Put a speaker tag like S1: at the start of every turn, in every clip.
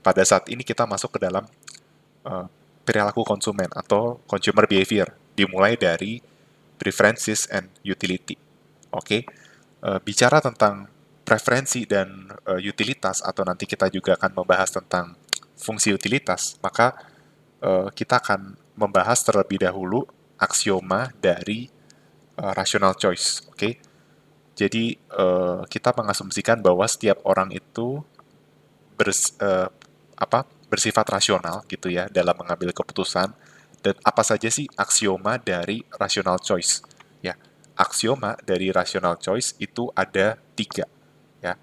S1: pada saat ini kita masuk ke dalam uh, perilaku konsumen atau consumer behavior, dimulai dari preferences and utility. Oke, bicara tentang preferensi dan utilitas, atau nanti kita juga akan membahas tentang fungsi utilitas, maka kita akan membahas terlebih dahulu aksioma dari rational choice. Oke, jadi kita mengasumsikan bahwa setiap orang itu bersifat rasional gitu ya dalam mengambil keputusan. Dan apa saja sih aksioma dari rational choice? Ya, aksioma dari rational choice itu ada 3. Ya,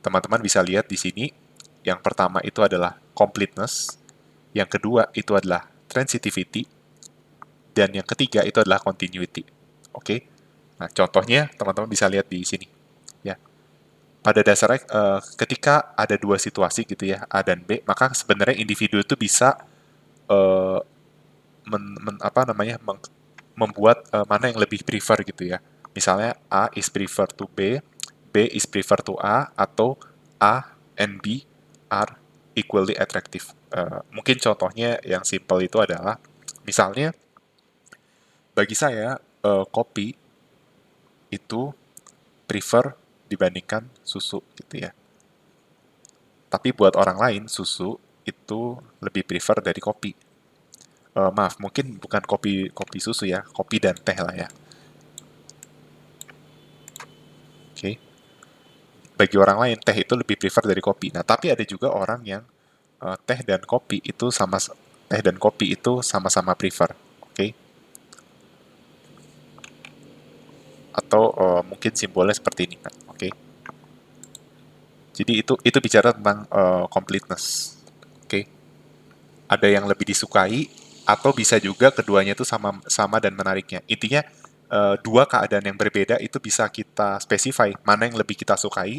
S1: teman-teman bisa lihat di sini. Yang pertama itu adalah completeness, yang kedua itu adalah transitivity, dan yang ketiga itu adalah continuity. Oke, nah contohnya teman-teman bisa lihat di sini. Ya, pada dasarnya ketika ada dua situasi gitu ya, A dan B, maka sebenarnya individu itu bisa eh, membuat mana yang lebih prefer gitu ya. Misalnya A is prefer to B, B is prefer to A, atau A and B are equally attractive. Mungkin contohnya yang simple itu adalah, misalnya bagi saya kopi itu prefer dibandingkan susu gitu ya. Tapi buat orang lain susu itu lebih prefer dari kopi. Maaf, mungkin bukan kopi kopi susu ya, kopi dan teh lah ya. Oke. Okay. Bagi orang lain teh itu lebih prefer dari kopi. Nah, tapi ada juga orang yang teh dan kopi itu sama-sama prefer. Oke. Okay. Atau mungkin simbolnya seperti ini kan. Oke. Okay. Jadi itu bicara tentang completeness. Oke. Okay. Ada yang lebih disukai, atau bisa juga keduanya itu sama sama dan menariknya. Intinya dua keadaan yang berbeda itu bisa kita specify mana yang lebih kita sukai,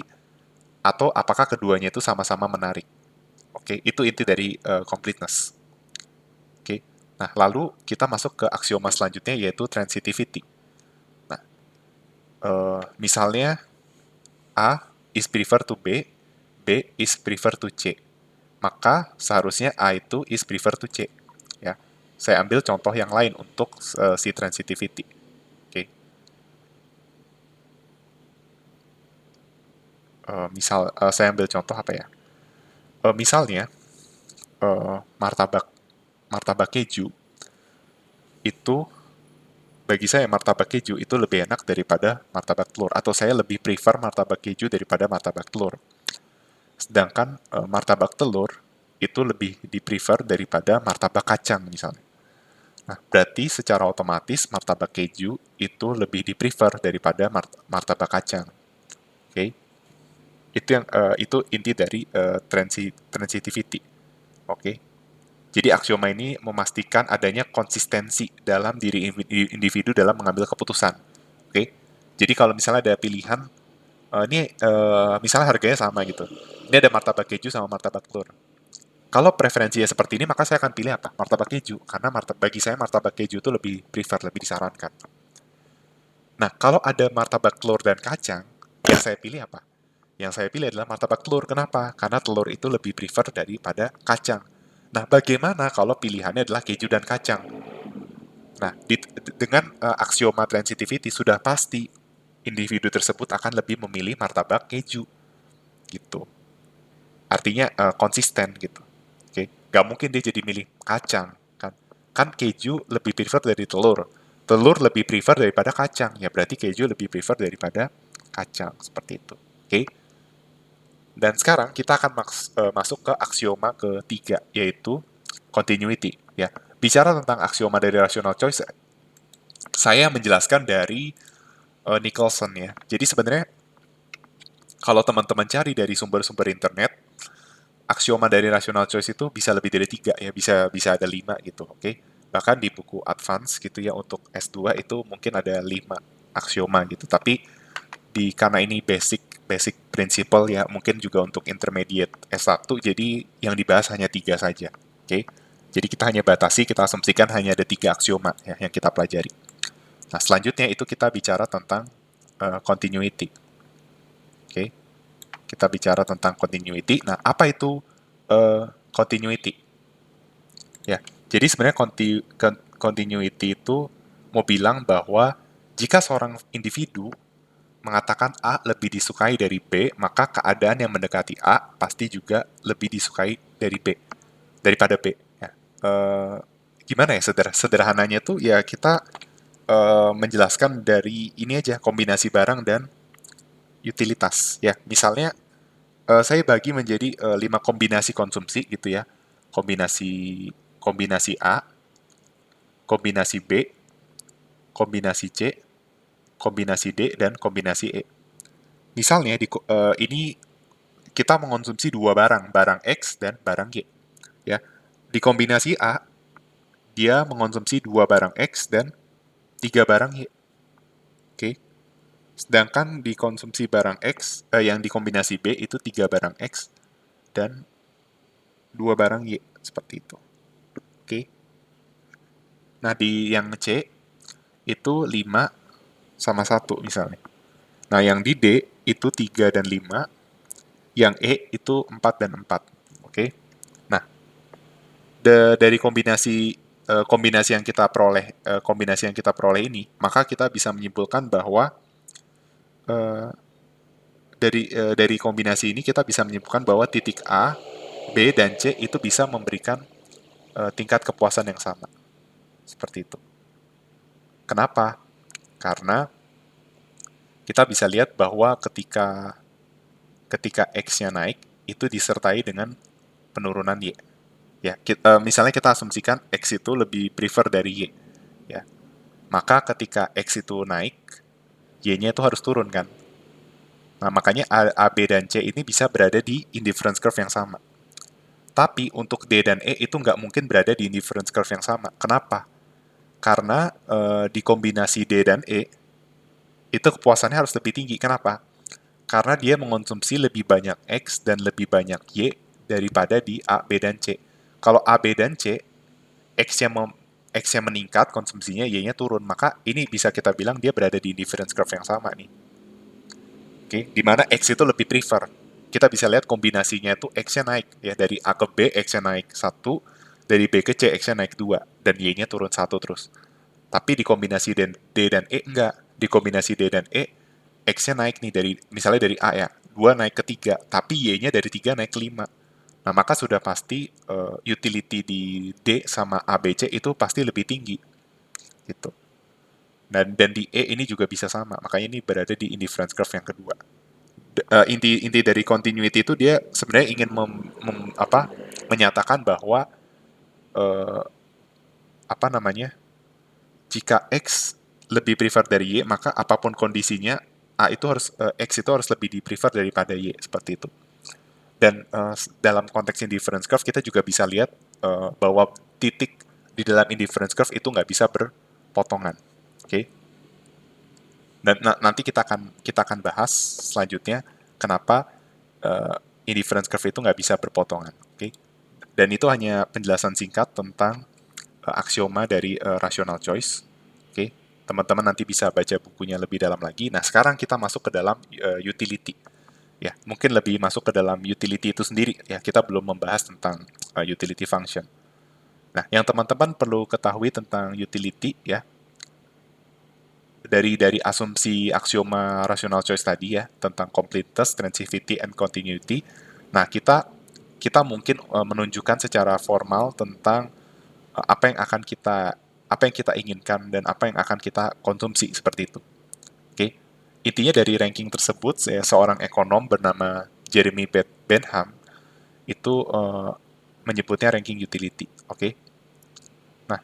S1: atau apakah keduanya itu sama-sama menarik. Oke, itu inti dari completeness. Oke, nah lalu kita masuk ke aksioma selanjutnya, yaitu transitivity. Nah, misalnya A is prefer to B, B is prefer to C. Maka seharusnya A itu is prefer to C. Ya, saya ambil contoh yang lain untuk si transitivity. Oke, saya ambil contoh apa ya? Misalnya martabak martabak keju itu, bagi saya martabak keju itu lebih enak daripada martabak telur, atau saya lebih prefer martabak keju daripada martabak telur. Sedangkan martabak telur itu lebih di-prefer daripada martabak kacang misalnya. Nah, berarti secara otomatis martabak keju itu lebih di-prefer daripada martabak kacang. Oke. Okay? Itu inti dari transitivity. Oke. Okay? Jadi aksioma ini memastikan adanya konsistensi dalam diri individu dalam mengambil keputusan. Oke. Okay? Jadi kalau misalnya ada pilihan, misalnya harganya sama gitu. Ini ada martabak keju sama martabak telur. Kalau preferensinya seperti ini, maka saya akan pilih apa? Martabak keju. Karena bagi saya martabak keju itu lebih prefer, lebih disarankan. Nah, kalau ada martabak telur dan kacang, yang saya pilih apa? Yang saya pilih adalah martabak telur. Kenapa? Karena telur itu lebih prefer daripada kacang. Nah, bagaimana kalau pilihannya adalah keju dan kacang? Nah, dengan aksioma transitivity sudah pasti individu tersebut akan lebih memilih martabak keju gitu. Artinya konsisten gitu. Oke, nggak mungkin dia jadi milih kacang kan? Kan keju lebih prefer dari telur. Telur lebih prefer daripada kacang, ya berarti keju lebih prefer daripada kacang seperti itu. Oke. Dan sekarang kita akan masuk ke aksioma ketiga, yaitu continuity. Ya, bicara tentang aksioma dari rational choice, saya menjelaskan dari Nicholson ya. Jadi sebenarnya kalau teman-teman cari dari sumber-sumber internet, aksioma dari rational choice itu bisa lebih dari 3 ya, bisa bisa ada 5 gitu, oke? Okay? Bahkan di buku advance gitu ya untuk S2 itu mungkin ada 5 aksioma gitu. Tapi karena ini basic basic principle ya, mungkin juga untuk intermediate S1, jadi yang dibahas hanya 3 saja, oke? Okay? Jadi kita hanya batasi, kita asumsikan hanya ada 3 aksioma ya yang kita pelajari. Nah, selanjutnya itu kita bicara tentang continuity. Oke, okay? Kita bicara tentang continuity. Nah, apa itu continuity. Ya, jadi sebenarnya continuity itu mau bilang bahwa jika seorang individu mengatakan A lebih disukai dari B, maka keadaan yang mendekati A pasti juga lebih disukai dari B daripada B. Ya. Gimana ya sederhananya tuh ya kita menjelaskan dari ini aja kombinasi barang dan utilitas. Ya, misalnya saya bagi menjadi 5 kombinasi konsumsi gitu ya, kombinasi kombinasi A, kombinasi B, kombinasi C, kombinasi D, dan kombinasi E. Misalnya ini kita mengonsumsi dua barang, barang X dan barang Y. Ya, di kombinasi A dia mengonsumsi dua barang X dan tiga barang Y. Oke. Sedangkan di konsumsi barang X yang di kombinasi B itu tiga barang X dan dua barang Y seperti itu. Oke. Nah, di yang C itu 5 sama 1 misalnya. Nah, yang di D itu 3 dan 5, yang E itu 4 dan 4. Oke. Nah, dari kombinasi yang kita peroleh ini, maka kita bisa menyimpulkan bahwa eh, dari kombinasi ini kita bisa menyimpulkan bahwa titik A, B, dan C itu bisa memberikan tingkat kepuasan yang sama. Seperti itu. Kenapa? Karena kita bisa lihat bahwa ketika X-nya naik, itu disertai dengan penurunan Y. Ya, misalnya kita asumsikan X itu lebih prefer dari Y. Ya, maka ketika X itu naik, Y-nya itu harus turun kan. Nah, makanya A, B, dan C ini bisa berada di indifference curve yang sama. Tapi untuk D dan E itu nggak mungkin berada di indifference curve yang sama. Kenapa? Karena di kombinasi D dan E, itu kepuasannya harus lebih tinggi. Kenapa? Karena dia mengonsumsi lebih banyak X dan lebih banyak Y daripada di A, B, dan C. Kalau A, B, dan C, X-nya meningkat, konsumsinya Y-nya turun. Maka ini bisa kita bilang dia berada di indifference curve yang sama nih. Oke, di mana X itu lebih prefer. Kita bisa lihat kombinasinya itu X-nya naik. Ya, dari A ke B, X-nya naik 1. Dari B ke C, X-nya naik 2. Dan Y-nya turun 1 terus. Tapi di kombinasi D dan E, enggak. Di kombinasi D dan E, X-nya naik nih misalnya dari A ya. 2 naik ke 3. Tapi Y-nya dari 3 naik ke 5. Nah, maka sudah pasti utility di D sama A, B, C itu pasti lebih tinggi. Gitu. Dan di E ini juga bisa sama. Makanya ini berada di indifference curve yang kedua. Inti dari continuity itu dia sebenarnya ingin menyatakan bahwa eh, apa namanya, jika X lebih prefer dari Y, maka apapun kondisinya X itu harus lebih di prefer daripada Y seperti itu. Dan dalam konteks indifference curve kita juga bisa lihat bahwa titik di dalam indifference curve itu nggak bisa berpotongan. Oke. Okay? Dan nanti kita akan bahas selanjutnya kenapa indifference curve itu nggak bisa berpotongan. Oke. Okay? Dan itu hanya penjelasan singkat tentang aksioma dari rational choice. Oke. Okay? Teman-teman nanti bisa baca bukunya lebih dalam lagi. Nah, sekarang kita masuk ke dalam utility. Ya, mungkin lebih masuk ke dalam utility itu sendiri. Ya, kita belum membahas tentang utility function. Nah, yang teman-teman perlu ketahui tentang utility ya, dari asumsi aksioma rational choice tadi ya tentang completeness, transitivity, and continuity. Nah, kita mungkin menunjukkan secara formal tentang apa yang kita inginkan dan apa yang akan kita konsumsi seperti itu. Oke. Intinya dari ranking tersebut, seorang ekonom bernama Jeremy Bentham itu menyebutnya ranking utility. Oke. Nah,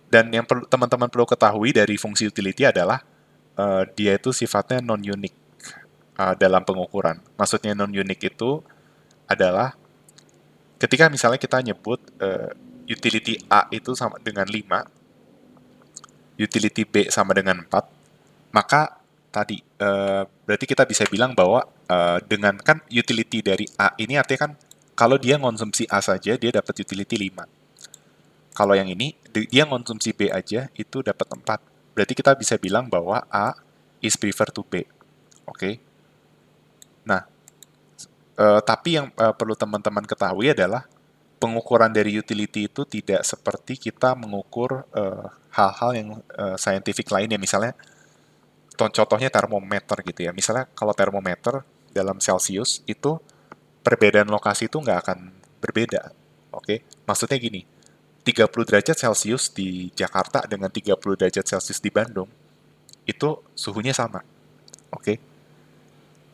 S1: dan yang teman-teman perlu ketahui dari fungsi utility adalah dia itu sifatnya non-unique dalam pengukuran. Maksudnya non-unique itu adalah ketika misalnya kita nyebut utility A itu sama dengan 5, utility B sama dengan 4, maka tadi berarti kita bisa bilang bahwa dengan kan utility dari A ini artinya kan kalau dia konsumsi A saja dia dapat utility 5. Kalau yang ini dia konsumsi B aja itu dapat 4. Berarti kita bisa bilang bahwa A is prefer to B. Oke. Okay? Nah, Tapi yang perlu teman-teman ketahui adalah pengukuran dari utility itu tidak seperti kita mengukur hal-hal yang scientific lainnya. Misalnya, contohnya termometer gitu ya. Misalnya kalau termometer dalam Celsius itu perbedaan lokasi itu nggak akan berbeda. Oke, maksudnya gini, 30 derajat Celcius di Jakarta dengan 30 derajat Celcius di Bandung itu suhunya sama. Oke,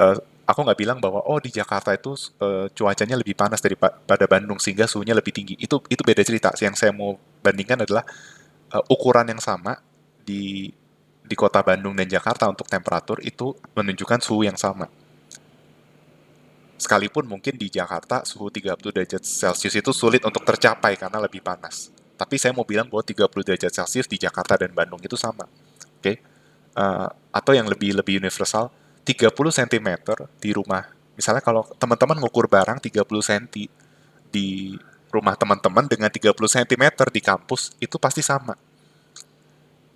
S1: Eh, aku nggak bilang bahwa oh di Jakarta itu cuacanya lebih panas daripada Bandung sehingga suhunya lebih tinggi. Itu beda cerita. Yang saya mau bandingkan adalah ukuran yang sama di kota Bandung dan Jakarta untuk temperatur itu menunjukkan suhu yang sama. Sekalipun mungkin di Jakarta suhu 30 derajat Celcius itu sulit untuk tercapai karena lebih panas. Tapi saya mau bilang bahwa 30 derajat Celcius di Jakarta dan Bandung itu sama. Oke? Okay? Atau yang lebih lebih universal, 30 cm di rumah. Misalnya kalau teman-teman ngukur barang 30 cm di rumah teman-teman dengan 30 cm di kampus, itu pasti sama.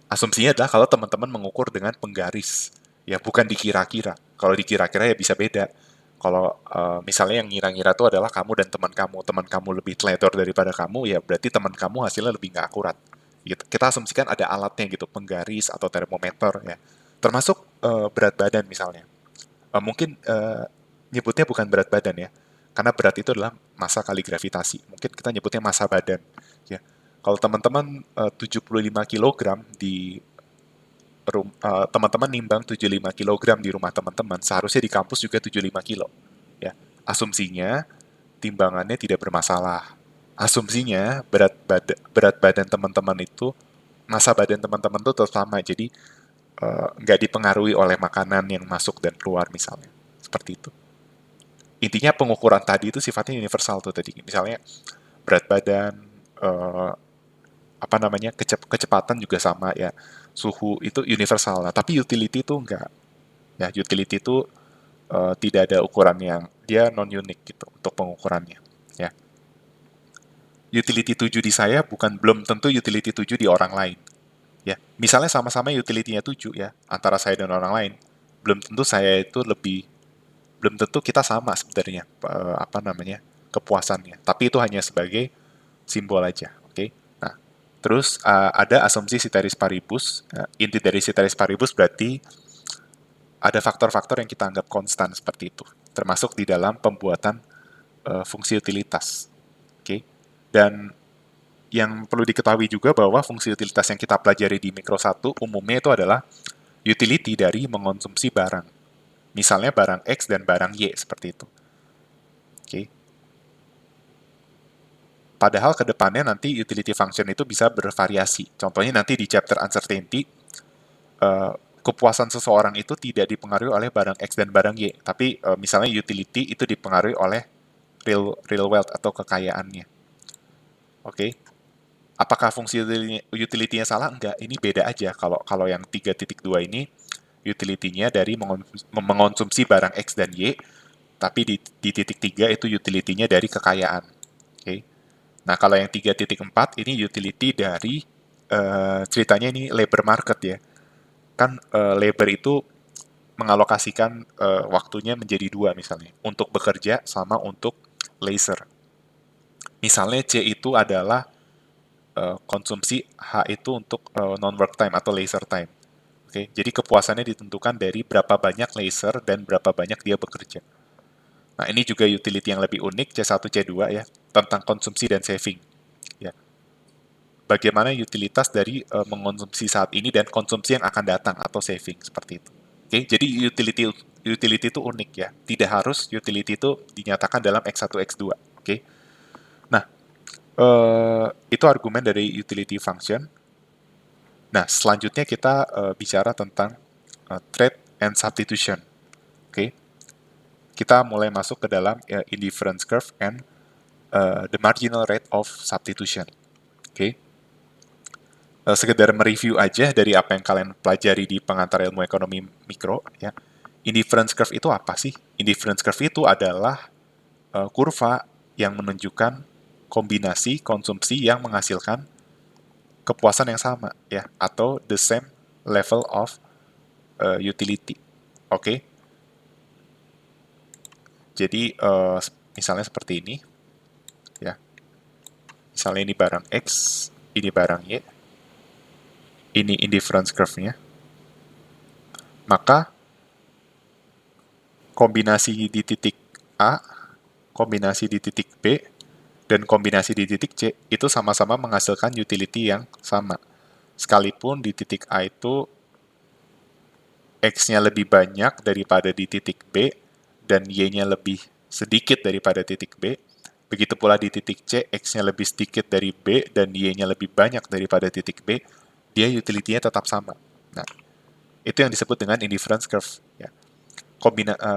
S1: Asumsinya adalah kalau teman-teman mengukur dengan penggaris, ya bukan dikira-kira. Kalau dikira-kira ya bisa beda. Kalau misalnya yang ngira-ngira itu adalah kamu dan teman kamu lebih teledor daripada kamu, ya berarti teman kamu hasilnya lebih nggak akurat. Gitu. Kita asumsikan ada alatnya gitu, penggaris atau termometer ya. Termasuk berat badan misalnya. Mungkin nyebutnya bukan berat badan ya, karena berat itu adalah massa kali gravitasi. Mungkin kita nyebutnya massa badan. Ya, kalau teman-teman 75 kilogram di teman-teman nimbang 75 kilogram di rumah teman-teman, seharusnya di kampus juga 75 kilo. Ya, asumsinya timbangannya tidak bermasalah. Asumsinya berat badan teman-teman itu, massa badan teman-teman itu tetap sama, jadi nggak dipengaruhi oleh makanan yang masuk dan keluar misalnya. Seperti itu. Intinya pengukuran tadi itu sifatnya universal tuh tadi. Misalnya berat badan, eh, apa namanya, kecepatan juga sama ya. Suhu itu universal. Nah, tapi utility itu enggak. Ya, utility itu tidak ada ukuran yang dia non-unique gitu untuk pengukurannya. Ya. Utility 7 di saya bukan belum tentu utility 7 di orang lain. Ya, misalnya sama-sama utility-nya 7 ya, antara saya dan orang lain. Belum tentu saya itu lebih belum tentu kita sama sebenarnya apa namanya kepuasannya. Tapi itu hanya sebagai simbol aja, oke? Okay? Nah, terus ada asumsi ceteris paribus. Inti dari ceteris paribus berarti ada faktor-faktor yang kita anggap konstan seperti itu, termasuk di dalam pembuatan fungsi utilitas, oke? Okay? Dan yang perlu diketahui juga bahwa fungsi utilitas yang kita pelajari di Mikro 1 umumnya itu adalah utility dari mengonsumsi barang. Misalnya barang X dan barang Y seperti itu. Oke. Okay? Padahal ke depannya nanti utility function itu bisa bervariasi. Contohnya nanti di chapter uncertainty, uh, kepuasan seseorang itu tidak dipengaruhi oleh barang X dan barang Y, tapi misalnya utility itu dipengaruhi oleh real wealth atau kekayaannya. Oke. Okay? Apakah fungsi utility-nya salah? Enggak, ini beda aja. Kalau kalau yang 3.2 ini utility-nya dari mengonsumsi barang X dan Y, tapi di titik 3 itu utility-nya dari kekayaan. Oke. Okay? Nah, kalau yang 3.4 ini utility dari ceritanya ini labor market ya. Kan labor itu mengalokasikan waktunya menjadi dua misalnya, untuk bekerja sama untuk leisure. Misalnya C itu adalah konsumsi, H itu untuk non-work time atau leisure time. Oke, jadi kepuasannya ditentukan dari berapa banyak leisure dan berapa banyak dia bekerja. Nah, ini juga utility yang lebih unik, C1, C2 ya, tentang konsumsi dan saving. Ya, bagaimana utilitas dari mengonsumsi saat ini dan konsumsi yang akan datang atau saving seperti itu. Oke, jadi utility utility itu unik ya. Tidak harus utility itu dinyatakan dalam X1 X2. Oke. Nah, itu argumen dari utility function. Nah, selanjutnya kita bicara tentang trade and substitution. Oke. Kita mulai masuk ke dalam indifference curve and the marginal rate of substitution. Oke. Sekedar mereview aja dari apa yang kalian pelajari di pengantar ilmu ekonomi mikro ya. Indifference curve itu apa sih? Indifference curve itu adalah kurva yang menunjukkan kombinasi konsumsi yang menghasilkan kepuasan yang sama ya, atau the same level of utility. Oke. Okay? Jadi, misalnya seperti ini, ya. Misalnya ini barang X, ini barang Y, ini indifference curve-nya. Maka, kombinasi di titik A, kombinasi di titik B, dan kombinasi di titik C, itu sama-sama menghasilkan utility yang sama. Sekalipun di titik A itu X-nya lebih banyak daripada di titik B, dan Y-nya lebih sedikit daripada titik B, begitu pula di titik C, X-nya lebih sedikit dari B, dan Y-nya lebih banyak daripada titik B, dia utility-nya tetap sama. Nah, itu yang disebut dengan indifference curve. Ya.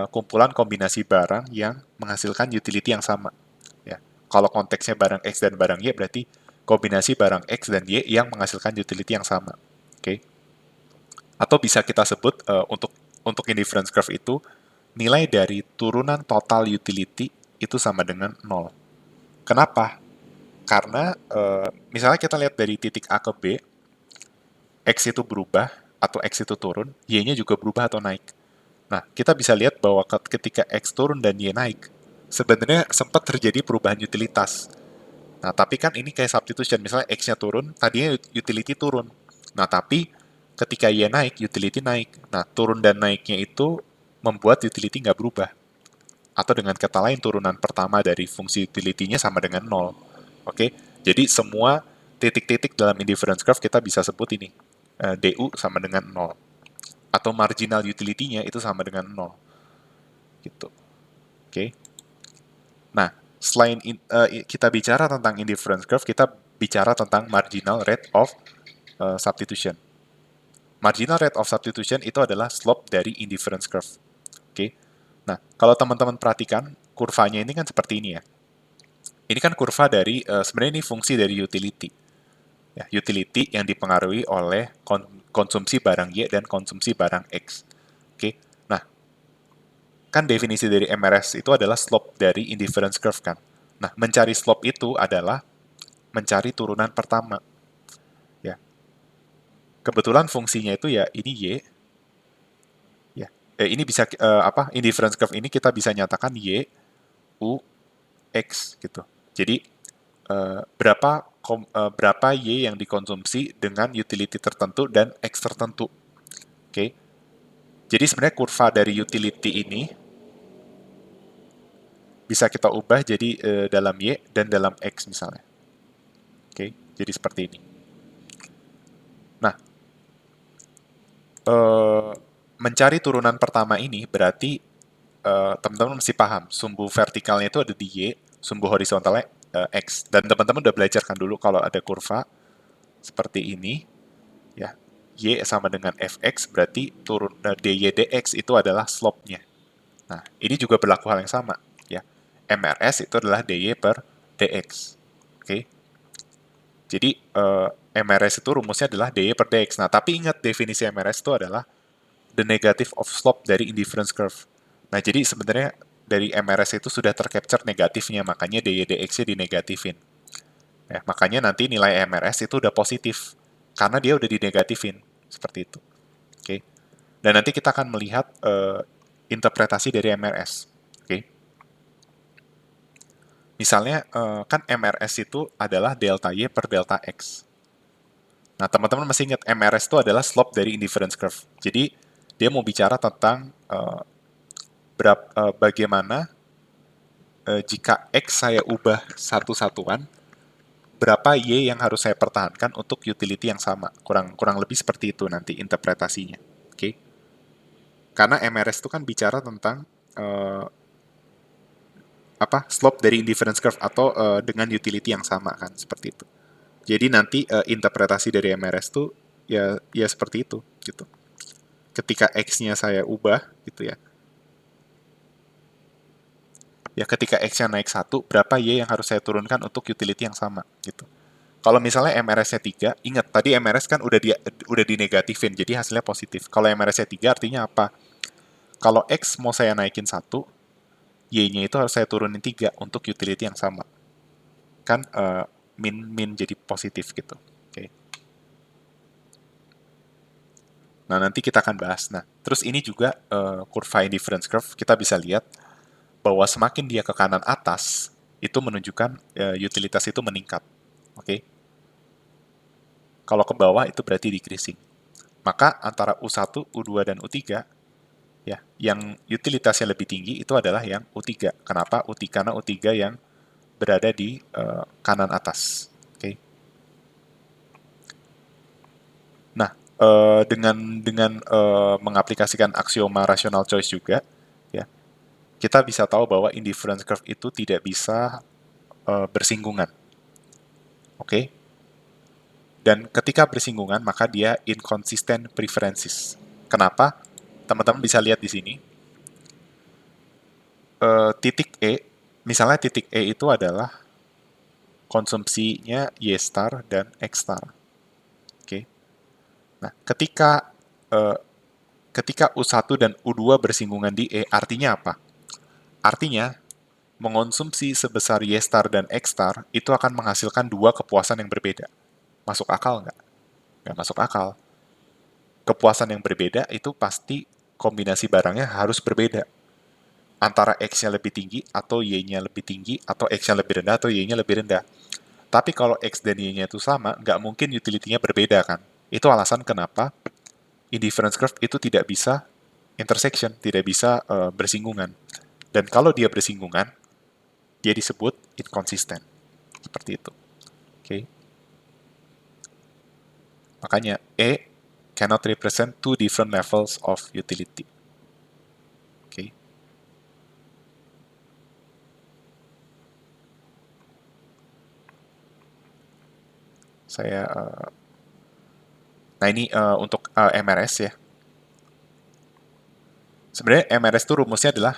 S1: Kumpulan kombinasi barang yang menghasilkan utility yang sama. Ya. Kalau konteksnya barang X dan barang Y, berarti kombinasi barang X dan Y yang menghasilkan utility yang sama. Oke. Atau bisa kita sebut untuk indifference curve itu nilai dari turunan total utility itu sama dengan 0. Kenapa? Karena misalnya kita lihat dari titik A ke B, X itu berubah atau X itu turun, Y-nya juga berubah atau naik. Nah, kita bisa lihat bahwa ketika X turun dan Y naik, sebenarnya sempat terjadi perubahan utilitas. Nah, tapi kan ini kayak substitution. Misalnya X-nya turun, tadinya utility turun. Nah, tapi ketika Y naik, utility naik. Nah, turun dan naiknya itu membuat utility nggak berubah. Atau dengan kata lain, turunan pertama dari fungsi utility-nya sama dengan 0. Oke? Jadi, semua titik-titik dalam indifference curve kita bisa sebut ini. DU sama dengan 0. Atau marginal utility-nya itu sama dengan 0. Gitu. Oke? Nah, selain kita bicara tentang indifference curve, kita bicara tentang marginal rate of substitution. Marginal rate of substitution itu adalah slope dari indifference curve. Oke. Nah, kalau teman-teman perhatikan, kurvanya ini kan seperti ini ya. Ini kan kurva dari, sebenarnya ini fungsi dari utility. Ya, utility yang dipengaruhi oleh konsumsi barang Y dan konsumsi barang X. Oke. Nah, kan definisi dari MRS itu adalah slope dari indifference curve kan. Nah, mencari slope itu adalah mencari turunan pertama. Ya, kebetulan fungsinya itu ya ini Y. Ya, ini bisa apa? Indifference curve ini kita bisa nyatakan Y U X gitu. Jadi berapa Y yang dikonsumsi dengan utility tertentu dan X tertentu. Oke. Jadi sebenarnya kurva dari utility ini bisa kita ubah jadi dalam Y dan dalam X misalnya. Oke. Jadi seperti ini. Nah, mencari turunan pertama ini berarti teman-teman mesti paham sumbu vertikalnya itu ada di Y, sumbu horizontalnya X. Dan teman-teman udah belajar kan dulu kalau ada kurva seperti ini, ya Y sama dengan Fx berarti turun dy dx itu adalah slope-nya. Nah, ini juga berlaku hal yang sama, ya. MRS itu adalah dy per dx. Oke. Jadi MRS itu rumusnya adalah dy per dx. Nah, tapi ingat definisi MRS itu adalah the negative of slope dari indifference curve. Nah, jadi sebenarnya dari MRS itu sudah tercapture negatifnya, makanya dy dx-nya dinegatifin. Ya, makanya nanti nilai MRS itu udah positif, karena dia udah dinegatifin. Seperti itu. Oke. Dan nanti kita akan melihat interpretasi dari MRS. Oke. Misalnya, kan MRS itu adalah delta Y per delta X. Nah, teman-teman masih ingat MRS itu adalah slope dari indifference curve. Jadi, dia mau bicara tentang bagaimana jika X saya ubah satu satuan, berapa Y yang harus saya pertahankan untuk utility yang sama. Kurang lebih seperti itu nanti interpretasinya. Oke. Karena MRS itu kan bicara tentang slope dari indifference curve atau dengan utility yang sama kan, seperti itu. Jadi nanti interpretasi dari MRS itu ya seperti itu gitu. Ketika X-nya saya ubah gitu ya. Ya ketika X-nya naik 1, berapa Y yang harus saya turunkan untuk utility yang sama gitu. Kalau misalnya MRS-nya 3, ingat tadi MRS kan udah dinegatifin, jadi hasilnya positif. Kalau MRS-nya 3 artinya apa? Kalau X mau saya naikin 1, Y-nya itu harus saya turunin 3 untuk utility yang sama. Kan min jadi positif gitu. Oke. Nah, nanti kita akan bahas. Nah, terus ini juga kurva indifference curve, kita bisa lihat bahwa semakin dia ke kanan atas, itu menunjukkan utilitas itu meningkat. Oke? Kalau ke bawah itu berarti decreasing. Maka antara U1, U2, dan U3, ya, yang utilitasnya lebih tinggi itu adalah yang U3. Kenapa? Karena U3 yang berada di kanan atas. Oke? Nah, dengan mengaplikasikan aksioma rational choice juga, ya, kita bisa tahu bahwa indifference curve itu tidak bisa bersinggungan. Oke? Dan ketika bersinggungan, maka dia inconsistent preferences. Kenapa? Teman-teman bisa lihat di sini, titik E, misalnya titik E itu adalah konsumsinya Y star dan X star. Oke. Nah, eh, ketika U1 dan U2 bersinggungan di E, artinya apa? Artinya, mengonsumsi sebesar Y star dan X star itu akan menghasilkan dua kepuasan yang berbeda. Masuk akal nggak? Nggak masuk akal. Kepuasan yang berbeda itu pasti kombinasi barangnya harus berbeda. Antara X-nya lebih tinggi atau Y-nya lebih tinggi, atau X-nya lebih rendah atau Y-nya lebih rendah. Tapi kalau X dan Y-nya itu sama, nggak mungkin utility-nya berbeda kan? Itu alasan kenapa indifference curve itu tidak bisa intersection, tidak bisa bersinggungan. Dan kalau dia bersinggungan, dia disebut inconsistent. Seperti itu. Oke. Okay? Makanya E cannot represent two different levels of utility. Oke. Okay? Saya nah ini untuk MRS ya. Sebenarnya MRS itu rumusnya adalah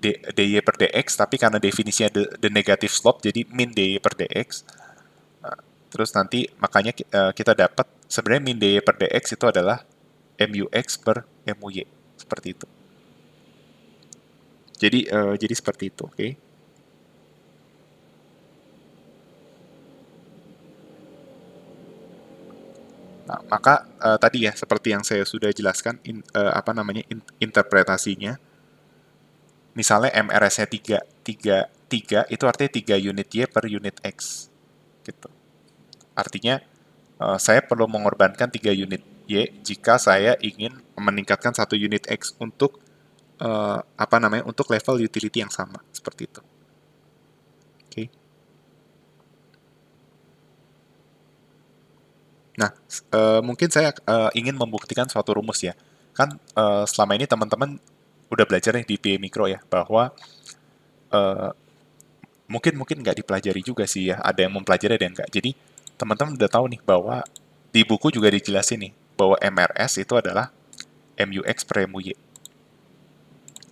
S1: dy per dx, tapi karena definisinya the negative slope, jadi min dy per dx. Terus nanti makanya kita dapat sebenarnya min dy per dx itu adalah mux per muy. Seperti itu. Jadi seperti itu, oke? Okay? Nah, maka tadi ya seperti yang saya sudah jelaskan apa namanya interpretasinya. Misalnya MRS-nya 3, 3, 3 itu artinya 3 unit Y per unit X. Gitu. Artinya saya perlu mengorbankan 3 unit Y jika saya ingin meningkatkan 1 unit X untuk apa namanya untuk level utility yang sama seperti itu. Oke. Okay. Nah, mungkin saya ingin membuktikan suatu rumus ya. Kan selama ini teman-teman udah belajar nih di PA Mikro ya bahwa uh, mungkin mungkin nggak dipelajari juga sih ya. Ada yang mempelajari, ada yang nggak. Jadi teman-teman udah tahu nih bahwa di buku juga dijelasin nih bahwa MRS itu adalah MUX per MUY,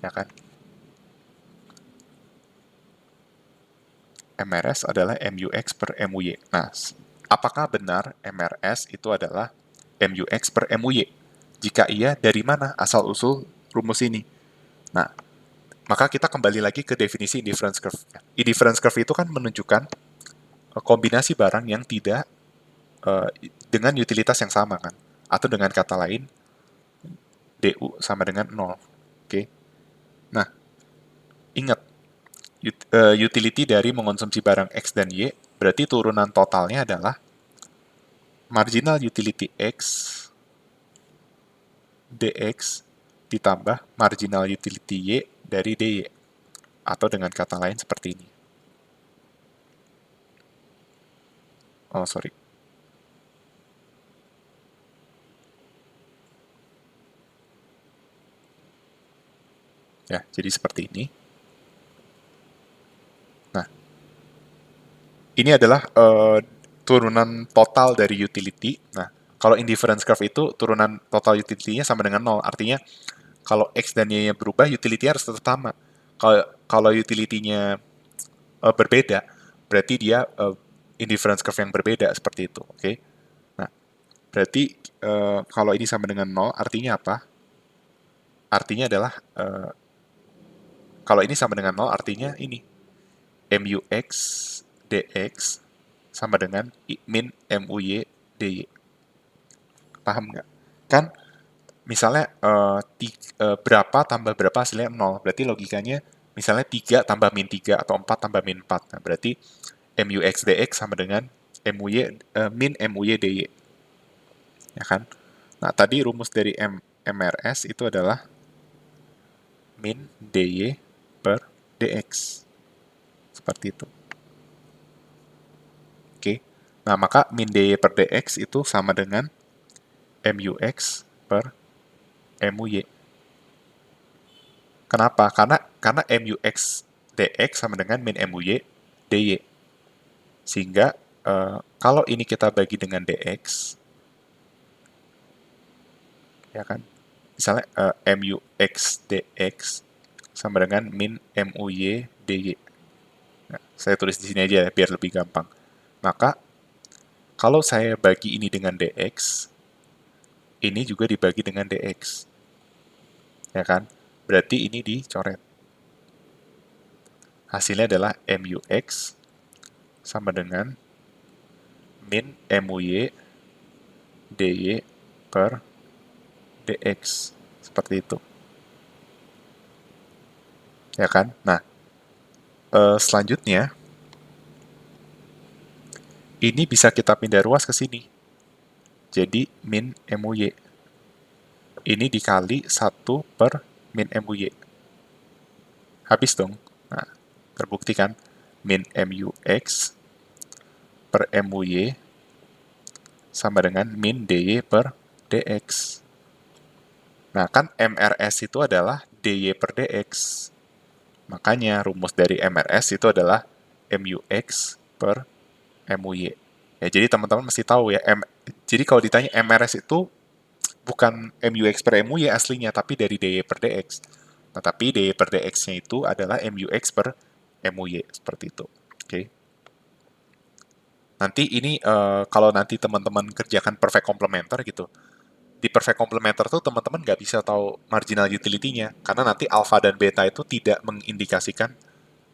S1: ya kan? MRS adalah MUX per MUY. Nah, apakah benar MRS itu adalah MUX per MUY? Jika iya, dari mana asal-usul rumus ini? Nah, maka kita kembali lagi ke definisi indifference curve. Indifference curve itu kan menunjukkan kombinasi barang yang tidak dengan utilitas yang sama kan. Atau dengan kata lain, DU sama dengan 0. Oke. Nah, ingat, utility dari mengonsumsi barang X dan Y, berarti turunan totalnya adalah marginal utility X dx ditambah marginal utility Y dari dy. Atau dengan kata lain seperti ini. Oh, sorry. Ya, jadi seperti ini. Nah, ini adalah turunan total dari utility. Nah, kalau indifference curve itu turunan total utility-nya sama dengan 0. Artinya, kalau X dan Y-nya berubah, utility harus tetap sama. Kalau utility-nya berbeda, berarti dia indifference curve yang berbeda, seperti itu. Oke? Okay? Nah, berarti kalau ini sama dengan 0, artinya apa? Artinya adalah, kalau ini sama dengan 0, artinya ini. MUX DX sama dengan min MUY DY. Paham nggak? Kan misalnya berapa tambah berapa hasilnya 0. Berarti logikanya misalnya 3 tambah min 3 atau 4 tambah min 4. Nah, berarti MUX DX sama dengan min MUY DY. Ya kan? Nah, tadi rumus dari MRS itu adalah min DY per DX. Seperti itu. Oke. Nah, maka min DY per DX itu sama dengan MUX per MUY. Kenapa? Karena MUX DX sama dengan min MUY DY. Sehingga kalau ini kita bagi dengan DX, ya kan? Misalnya MUX DX sama dengan min MUY DY. Nah, saya tulis di sini aja ya, biar lebih gampang. Maka, kalau saya bagi ini dengan DX, ini juga dibagi dengan DX. Ya kan? Berarti ini dicoret. Hasilnya adalah MUX sama dengan min MUY DY per DX. Seperti itu. Ya kan? Nah, selanjutnya, ini bisa kita pindah ruas ke sini. Jadi, min MUY. Ini dikali 1 per min MUY. Habis dong. Nah, terbukti kan? Min MUX per MUY sama dengan min DY per DX. Nah, kan MRS itu adalah DY per DX. Makanya rumus dari MRS itu adalah MUX per MUY. Ya, jadi teman-teman mesti tahu ya, jadi kalau ditanya MRS itu bukan MUX per MUY aslinya, tapi dari DY per DX. Nah, tapi DY per DX-nya itu adalah MUX per MUY, seperti itu. Oke. Nanti ini, kalau nanti teman-teman kerjakan perfect complementer gitu, di perfect complementer tuh teman-teman nggak bisa tahu marginal utility-nya, karena nanti alpha dan beta itu tidak mengindikasikan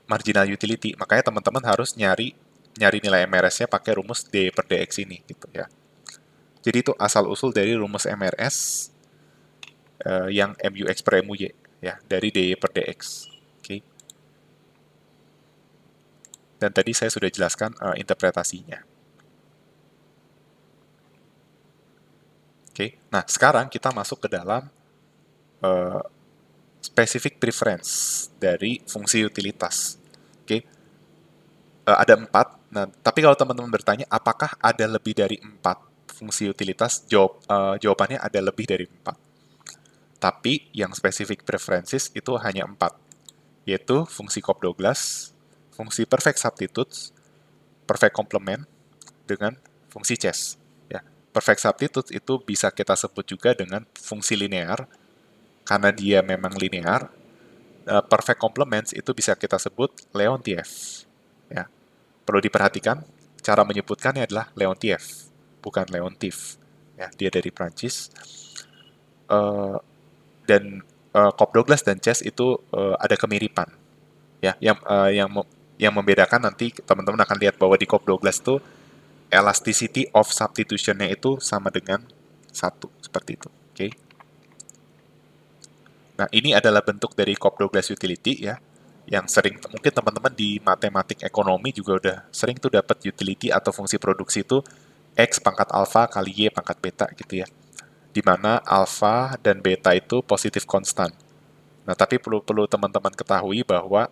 S1: marginal utility. Makanya teman-teman harus nyari nilai MRS-nya pakai rumus D per DX ini, gitu ya. Jadi itu asal-usul dari rumus MRS yang MUX per MUY, ya, dari D per DX. Oke. Dan tadi saya sudah jelaskan interpretasinya. Oke. Nah, sekarang kita masuk ke dalam specific preference dari fungsi utilitas. Oke. Ada 4. Nah, tapi kalau teman-teman bertanya, apakah ada lebih dari 4 fungsi utilitas? Jawabannya ada lebih dari 4. Tapi yang specific preferences itu hanya 4, yaitu fungsi Cobb-Douglas, fungsi perfect substitutes, perfect complement, dengan fungsi Chess. Ya. Perfect substitutes itu bisa kita sebut juga dengan fungsi linear, karena dia memang linear. Perfect complements itu bisa kita sebut Leontief. Ya. Perlu diperhatikan, cara menyebutkannya adalah Leontief, bukan Leontief. Ya, dia dari Prancis. Dan Cobb-Douglas dan Chess itu ada kemiripan. Ya, yang membedakan nanti teman-teman akan lihat bahwa di Cobb-Douglas itu elasticity of substitution-nya itu sama dengan 1, seperti itu. Oke. Nah, ini adalah bentuk dari Cobb-Douglas utility ya, yang sering mungkin teman-teman di matematik ekonomi juga udah sering tuh dapat utility atau fungsi produksi itu X pangkat alfa kali Y pangkat beta gitu ya. Di mana alfa dan beta itu positif konstan. Nah, tapi perlu teman-teman ketahui bahwa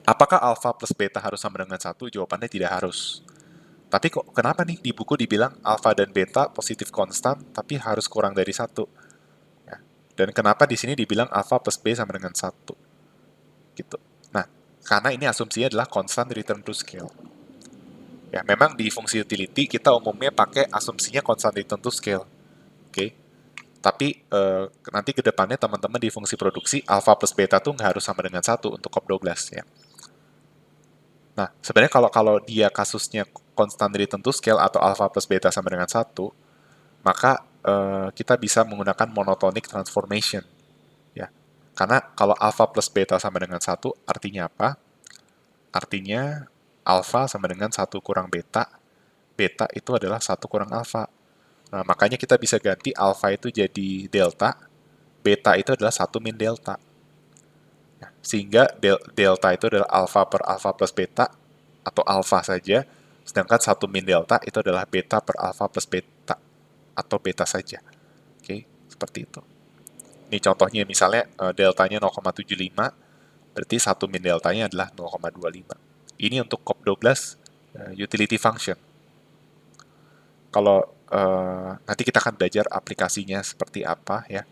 S1: apakah alfa plus beta harus sama dengan 1? Jawabannya tidak harus. Tapi kok kenapa nih di buku dibilang alfa dan beta positif konstan, tapi harus kurang dari 1? Ya. Dan kenapa di sini dibilang alfa plus B sama dengan 1? Gitu. Nah, karena ini asumsinya adalah constant return to scale. Ya, memang di fungsi utility kita umumnya pakai asumsinya constant return to scale. Oke. Tapi nanti ke depannya teman-teman di fungsi produksi alfa plus beta tuh nggak harus sama dengan 1 untuk Cobb-Douglas ya. Nah, sebenarnya kalau dia kasusnya constant return to scale atau alpha plus beta sama dengan 1, maka kita bisa menggunakan monotonic transformation. Ya. Karena kalau alpha plus beta sama dengan 1, artinya apa? Artinya alpha sama dengan 1 kurang beta, beta itu adalah 1 kurang alpha. Nah, makanya kita bisa ganti alpha itu jadi delta, beta itu adalah 1 min delta. Sehingga delta itu adalah alfa per alfa plus beta, atau alfa saja, sedangkan 1 min delta itu adalah beta per alfa plus beta, atau beta saja. Oke, seperti itu. Ini contohnya misalnya deltanya 0,75, berarti 1 min deltanya adalah 0,25. Ini untuk COP12 utility function. Kalau nanti kita akan belajar aplikasinya seperti apa ya.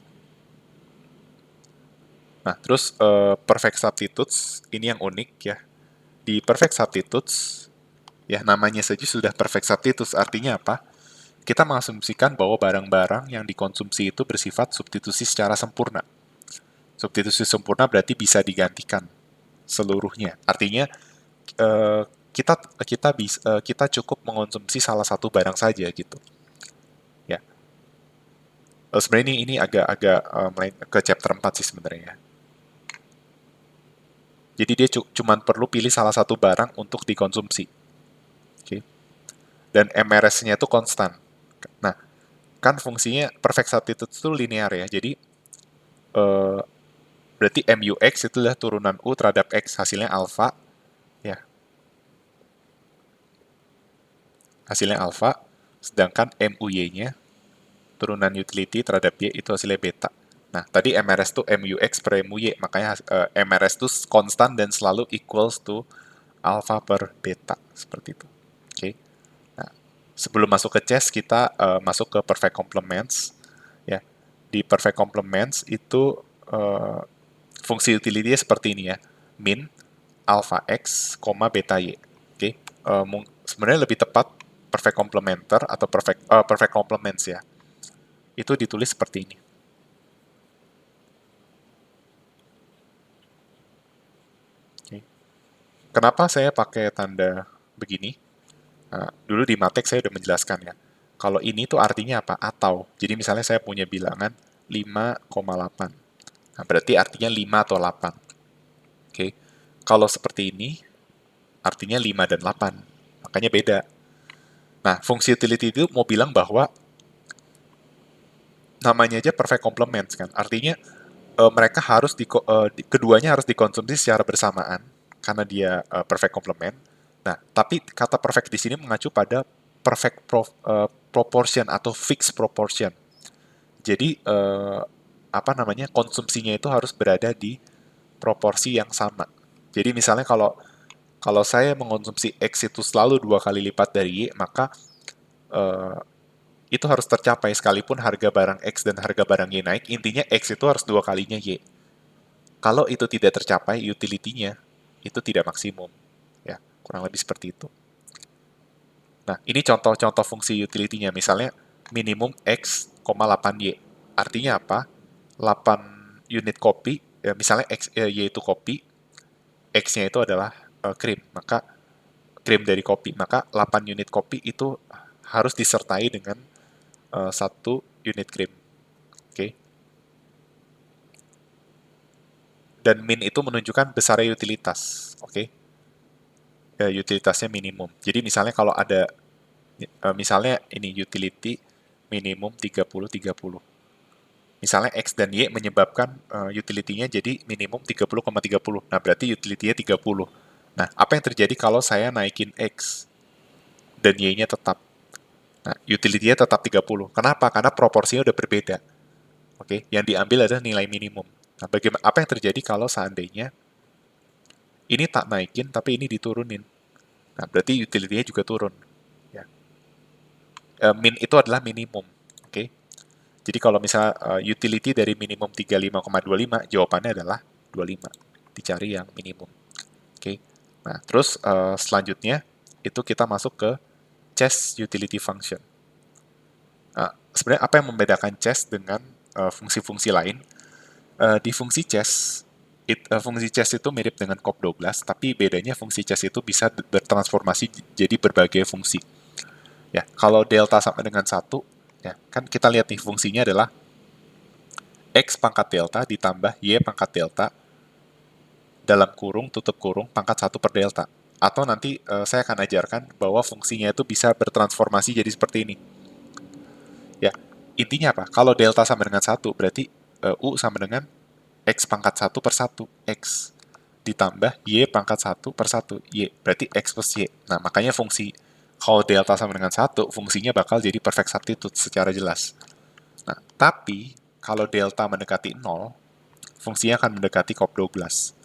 S1: Nah, terus perfect substitutes, ini yang unik ya. Di perfect substitutes, ya namanya saja sudah perfect substitutes, artinya apa? Kita mengasumsikan bahwa barang-barang yang dikonsumsi itu bersifat substitusi secara sempurna. Substitusi sempurna berarti bisa digantikan seluruhnya. Artinya eh, kita cukup mengonsumsi salah satu barang saja gitu. Ya, sebenarnya ini agak-agak ke chapter 4 sih sebenarnya. Jadi dia cuma perlu pilih salah satu barang untuk dikonsumsi. Oke. Dan MRS-nya itu konstan. Nah, kan fungsinya perfect substitute itu linear ya. Jadi eh, berarti MUX itu adalah turunan U terhadap X, hasilnya alpha ya. Hasilnya alpha, sedangkan MUY-nya turunan utility terhadap Y itu hasilnya beta. Nah, tadi MRS itu MUX per MUY, makanya MRS itu konstan dan selalu equals to alpha per beta, seperti itu. Oke. Okay. Nah, sebelum masuk ke chess, kita masuk ke perfect complements. Ya, di perfect complements itu fungsi utility seperti ini ya, min alpha x, beta y. Oke, sebenarnya lebih tepat perfect complementer atau perfect complements ya. Itu ditulis seperti ini. Oke. Kenapa saya pakai tanda begini? Nah, dulu di Matek saya udah menjelaskan ya. Kalau ini tuh artinya apa? Atau. Jadi misalnya saya punya bilangan 5,8. Nah, berarti artinya 5 atau 8. Oke. Kalau seperti ini, artinya 5 dan 8. Makanya beda. Nah, fungsi utility itu mau bilang bahwa namanya aja perfect complements kan. Artinya mereka harus keduanya harus dikonsumsi secara bersamaan karena dia perfect complement. Nah, tapi kata perfect di sini mengacu pada perfect proportion atau fixed proportion. Jadi apa namanya, konsumsinya itu harus berada di proporsi yang sama. Jadi misalnya kalau kalau saya mengonsumsi X itu selalu 2 kali lipat dari Y, maka eh, itu harus tercapai sekalipun harga barang X dan harga barang Y naik, intinya X itu harus 2 kalinya Y. Kalau itu tidak tercapai, utility-nya itu tidak maksimum. Ya, kurang lebih seperti itu. Nah, ini contoh-contoh fungsi utility-nya. Misalnya, minimum X, 8Y. Artinya apa? 8 unit kopi, ya misalnya Y itu kopi, X-nya itu adalah krim. Maka, krim dari kopi. Maka, 8 unit kopi itu harus disertai dengan 1 unit krim. Oke. Dan min itu menunjukkan besarnya utilitas. Oke. Utilitasnya minimum. Jadi misalnya kalau ada, misalnya ini utility minimum 30-30. Misalnya X dan Y menyebabkan utility-nya jadi minimum 30,30. Nah, berarti utility-nya 30. Nah, apa yang terjadi kalau saya naikin X dan Y-nya tetap? Nah, utility-nya tetap 30. Kenapa? Karena proporsinya udah berbeda. Oke, yang diambil adalah nilai minimum. Nah, apa yang terjadi kalau seandainya ini tak naikin tapi ini diturunin? Nah, berarti utility-nya juga turun. Ya. Min itu adalah minimum. Oke. Jadi kalau misalnya utility dari minimum 35,25, jawabannya adalah 25. Dicari yang minimum. Oke. Nah, terus selanjutnya itu kita masuk ke chess utility function. Nah, sebenarnya apa yang membedakan chess dengan fungsi-fungsi lain? Di fungsi chess, fungsi chess itu mirip dengan COP12, tapi bedanya fungsi chess itu bisa bertransformasi jadi berbagai fungsi. Ya, kalau delta sama dengan 1, ya, kan kita lihat nih fungsinya adalah X pangkat delta ditambah Y pangkat delta dalam kurung, tutup kurung, pangkat 1 per delta. Atau nanti saya akan ajarkan bahwa fungsinya itu bisa bertransformasi jadi seperti ini. Ya, intinya apa? Kalau delta sama dengan 1, berarti U sama dengan X pangkat 1 per 1, X. Ditambah Y pangkat 1 per 1, Y. Berarti X plus Y. Nah, makanya fungsi, kalau delta sama dengan 1, fungsinya bakal jadi perfect substitute secara jelas. Nah, tapi, kalau delta mendekati 0, fungsinya akan mendekati COP 12.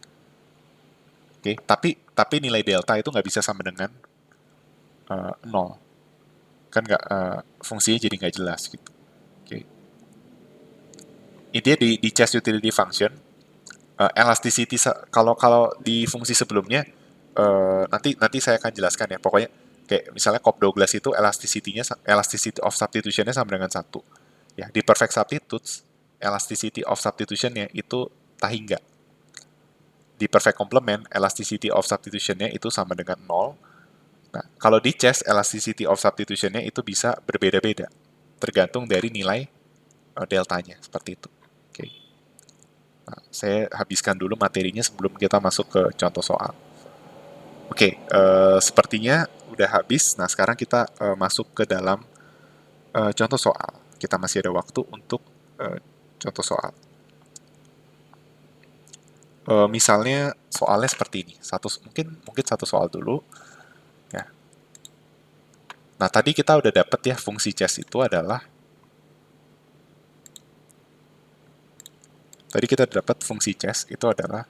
S1: Oke, tapi nilai delta itu nggak bisa sama dengan 0. Kan nggak, fungsinya jadi nggak jelas gitu. Oke. Intinya di chess utility function, elasticity kalau kalau di fungsi sebelumnya, nanti nanti saya akan jelaskan ya. Pokoknya kayak misalnya COP12 itu elasticity of substitution-nya sama dengan 1. Ya, di perfect substitutes, elasticity of substitution-nya itu tahingga. Di perfect complement, elasticity of substitution-nya itu sama dengan 0. Nah, kalau di chess, elasticity of substitution-nya itu bisa berbeda-beda, tergantung dari nilai deltanya, seperti itu. Oke. Nah, saya habiskan dulu materinya sebelum kita masuk ke contoh soal. Oke, sepertinya udah habis. Nah, sekarang kita masuk ke dalam contoh soal. Kita masih ada waktu untuk contoh soal. Misalnya soalnya seperti ini. Mungkin satu soal dulu. Ya. Nah, tadi kita udah dapet ya fungsi chess itu adalah, tadi kita dapat fungsi chess itu adalah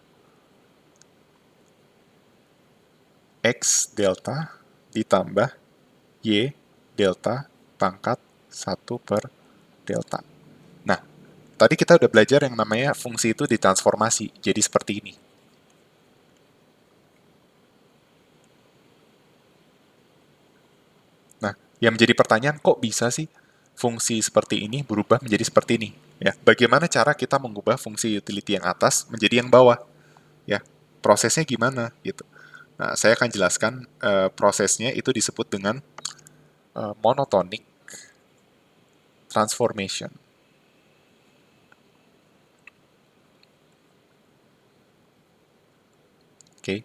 S1: X delta ditambah Y delta pangkat 1 per delta. Nah, tadi kita udah belajar yang namanya fungsi itu ditransformasi, jadi seperti ini. Nah, yang menjadi pertanyaan, kok bisa sih fungsi seperti ini berubah menjadi seperti ini? Ya, bagaimana cara kita mengubah fungsi utility yang atas menjadi yang bawah? Ya, prosesnya gimana gitu. Nah, saya akan jelaskan prosesnya itu disebut dengan monotonic transformation. Oke.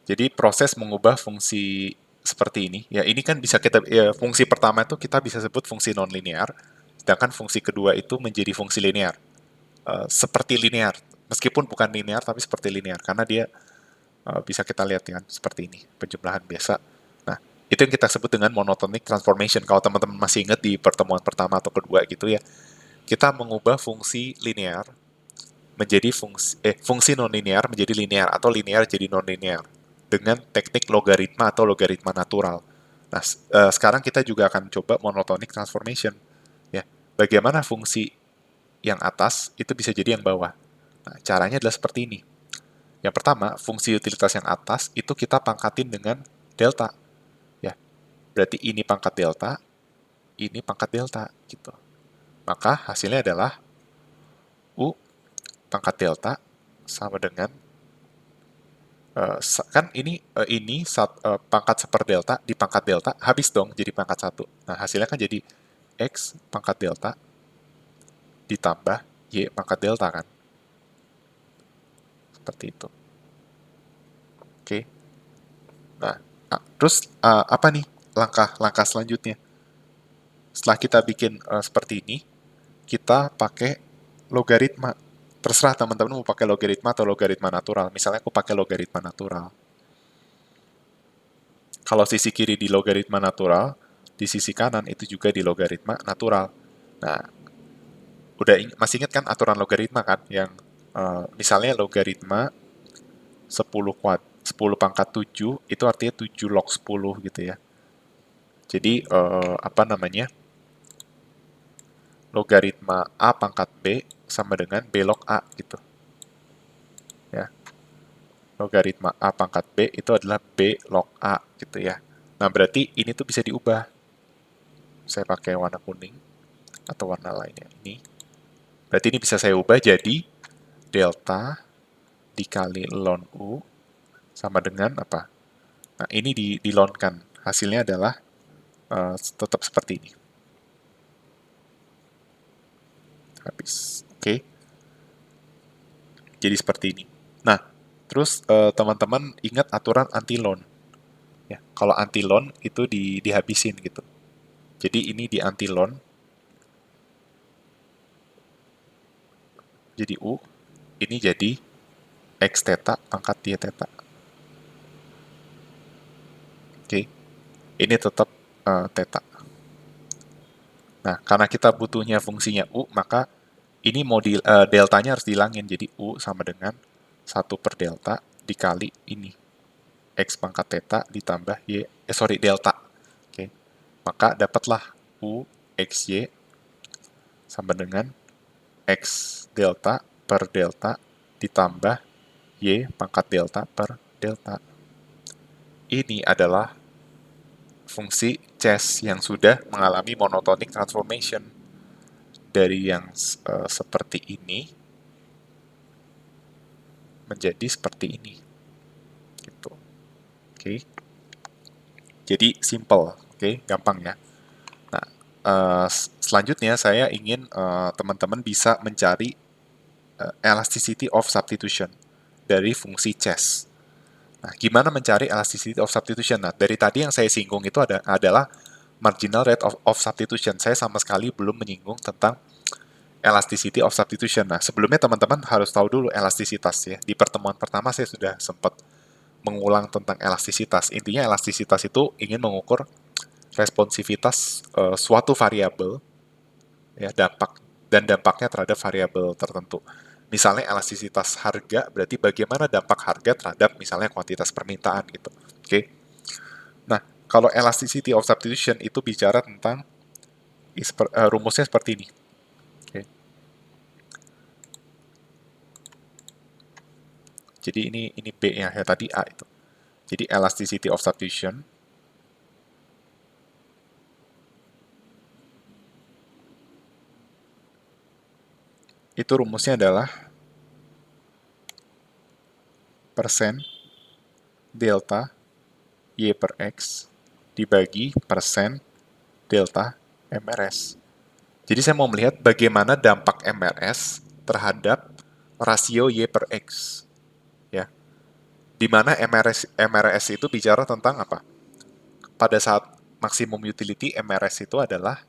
S1: Jadi proses mengubah fungsi seperti ini, ya ini kan bisa kita, ya, fungsi pertama itu kita bisa sebut fungsi non-linear, sedangkan fungsi kedua itu menjadi fungsi linear. Seperti linear, meskipun bukan linear tapi seperti linear, karena dia bisa kita lihat kan seperti ini, penjumlahan biasa. Nah, itu yang kita sebut dengan monotonic transformation. Kalau teman-teman masih ingat di pertemuan pertama atau kedua gitu ya, kita mengubah fungsi linear menjadi fungsi non-linear menjadi linear atau linear jadi non-linear dengan teknik logaritma atau logaritma natural. Nah, sekarang kita juga akan coba monotonic transformation. Ya, bagaimana fungsi yang atas itu bisa jadi yang bawah. Nah, caranya adalah seperti ini. Yang pertama, fungsi utilitas yang atas itu kita pangkatin dengan delta. Ya, berarti ini pangkat delta, ini pangkat delta gitu. Maka hasilnya adalah U pangkat delta sama dengan kan ini pangkat seper delta di pangkat delta habis dong jadi pangkat 1. Nah, hasilnya kan jadi X pangkat delta ditambah Y pangkat delta kan. Seperti itu. Oke. Nah, terus apa nih langkah-langkah selanjutnya? Setelah kita bikin seperti ini, kita pakai logaritma. Terserah teman-teman mau pakai logaritma atau logaritma natural. Misalnya aku pakai logaritma natural. Kalau sisi kiri di logaritma natural, di sisi kanan itu juga di logaritma natural. Nah, masih ingat kan aturan logaritma kan? Yang misalnya logaritma 10 pangkat 7 itu artinya 7 log 10 gitu ya. Jadi, apa namanya? Logaritma A pangkat B sama dengan B log A gitu. Ya. Logaritma A pangkat B itu adalah B log A gitu ya. Nah, berarti ini tuh bisa diubah. Saya pakai warna kuning atau warna lainnya. Ini. Berarti ini bisa saya ubah jadi delta dikali ln U sama dengan apa? Nah, ini dilonkan. Hasilnya adalah tetap seperti ini. Habis. Oke. Jadi seperti ini. Nah, terus teman-teman ingat aturan anti-loan. Ya, kalau anti-loan itu dihabisin gitu. Jadi ini di anti-loan. Jadi U. ini jadi X theta pangkat Y theta. Oke, ini tetap theta. Nah, karena kita butuhnya fungsinya U, maka ini mau deltanya harus dihilangin. Jadi U sama dengan 1/delta dikali ini. X pangkat theta ditambah Y, delta. Oke, maka dapatlah U XY sama dengan X delta per delta ditambah Y pangkat delta per delta. Ini adalah fungsi Chess yang sudah mengalami monotonic transformation dari yang seperti ini menjadi seperti ini. Gitu. Oke. Jadi simple, oke, gampang ya. Nah, selanjutnya saya ingin teman-teman bisa mencari elasticity of substitution dari fungsi Chess. Nah, gimana mencari elasticity of substitution? Nah, dari tadi yang saya singgung itu adalah marginal rate of substitution. Saya sama sekali belum menyinggung tentang elasticity of substitution. Nah, sebelumnya teman-teman harus tahu dulu elastisitas ya. Di pertemuan pertama saya sudah sempat mengulang tentang elastisitas. Intinya elastisitas itu ingin mengukur responsivitas suatu variabel ya, dampaknya terhadap variabel tertentu. Misalnya elastisitas harga berarti bagaimana dampak harga terhadap misalnya kuantitas permintaan gitu. Oke. Nah, kalau elasticity of substitution itu bicara tentang rumusnya seperti ini. Oke. Jadi ini B ya tadi A itu. Jadi elasticity of substitution itu rumusnya adalah persen delta Y per X dibagi persen delta MRS. Jadi saya mau melihat bagaimana dampak MRS terhadap rasio Y per X. Ya, di mana MRS itu bicara tentang apa? Pada saat maksimum utility, MRS itu adalah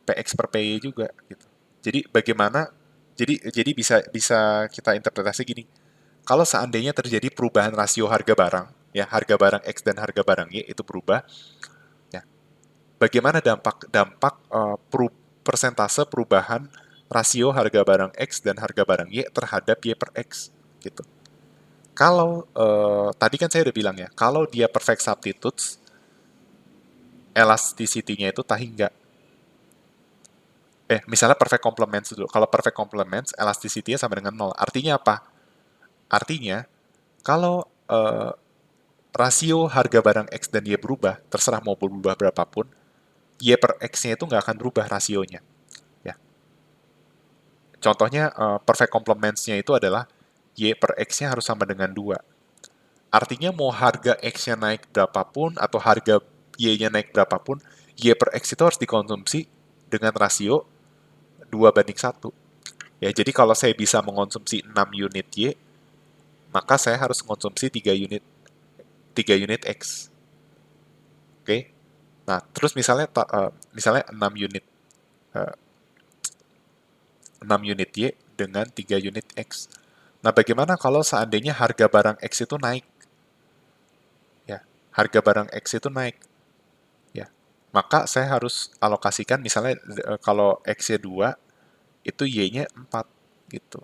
S1: PX per PY juga gitu. Jadi bagaimana jadi bisa bisa kita interpretasi gini. Kalau seandainya terjadi perubahan rasio harga barang, ya harga barang X dan harga barang Y itu berubah, ya. Bagaimana dampak dampak persentase perubahan rasio harga barang X dan harga barang Y terhadap Y per X gitu. Kalau tadi kan saya udah bilang ya, kalau dia perfect substitutes, elasticity-nya itu tahingga. Misalnya perfect complements dulu. Kalau perfect complements, elasticity-nya sama dengan 0. Artinya apa? Artinya, kalau rasio harga barang X dan Y berubah, terserah mau berubah berapapun, Y per X-nya itu nggak akan berubah rasionya. Ya. Contohnya, perfect complements-nya itu adalah Y per X-nya harus sama dengan 2. Artinya mau harga X-nya naik berapapun atau harga Y-nya naik berapapun, Y per X itu harus dikonsumsi dengan rasio 2:1. Ya, jadi kalau saya bisa mengonsumsi 6 unit Y, maka saya harus mengonsumsi 3 unit X. Oke. Nah, terus misalnya 6 unit uh, 6 unit Y dengan 3 unit X. Nah, bagaimana kalau seandainya harga barang X itu naik? Ya, harga barang X itu naik. Ya. Maka saya harus alokasikan misalnya kalau X-nya 2, itu Y-nya 4 gitu.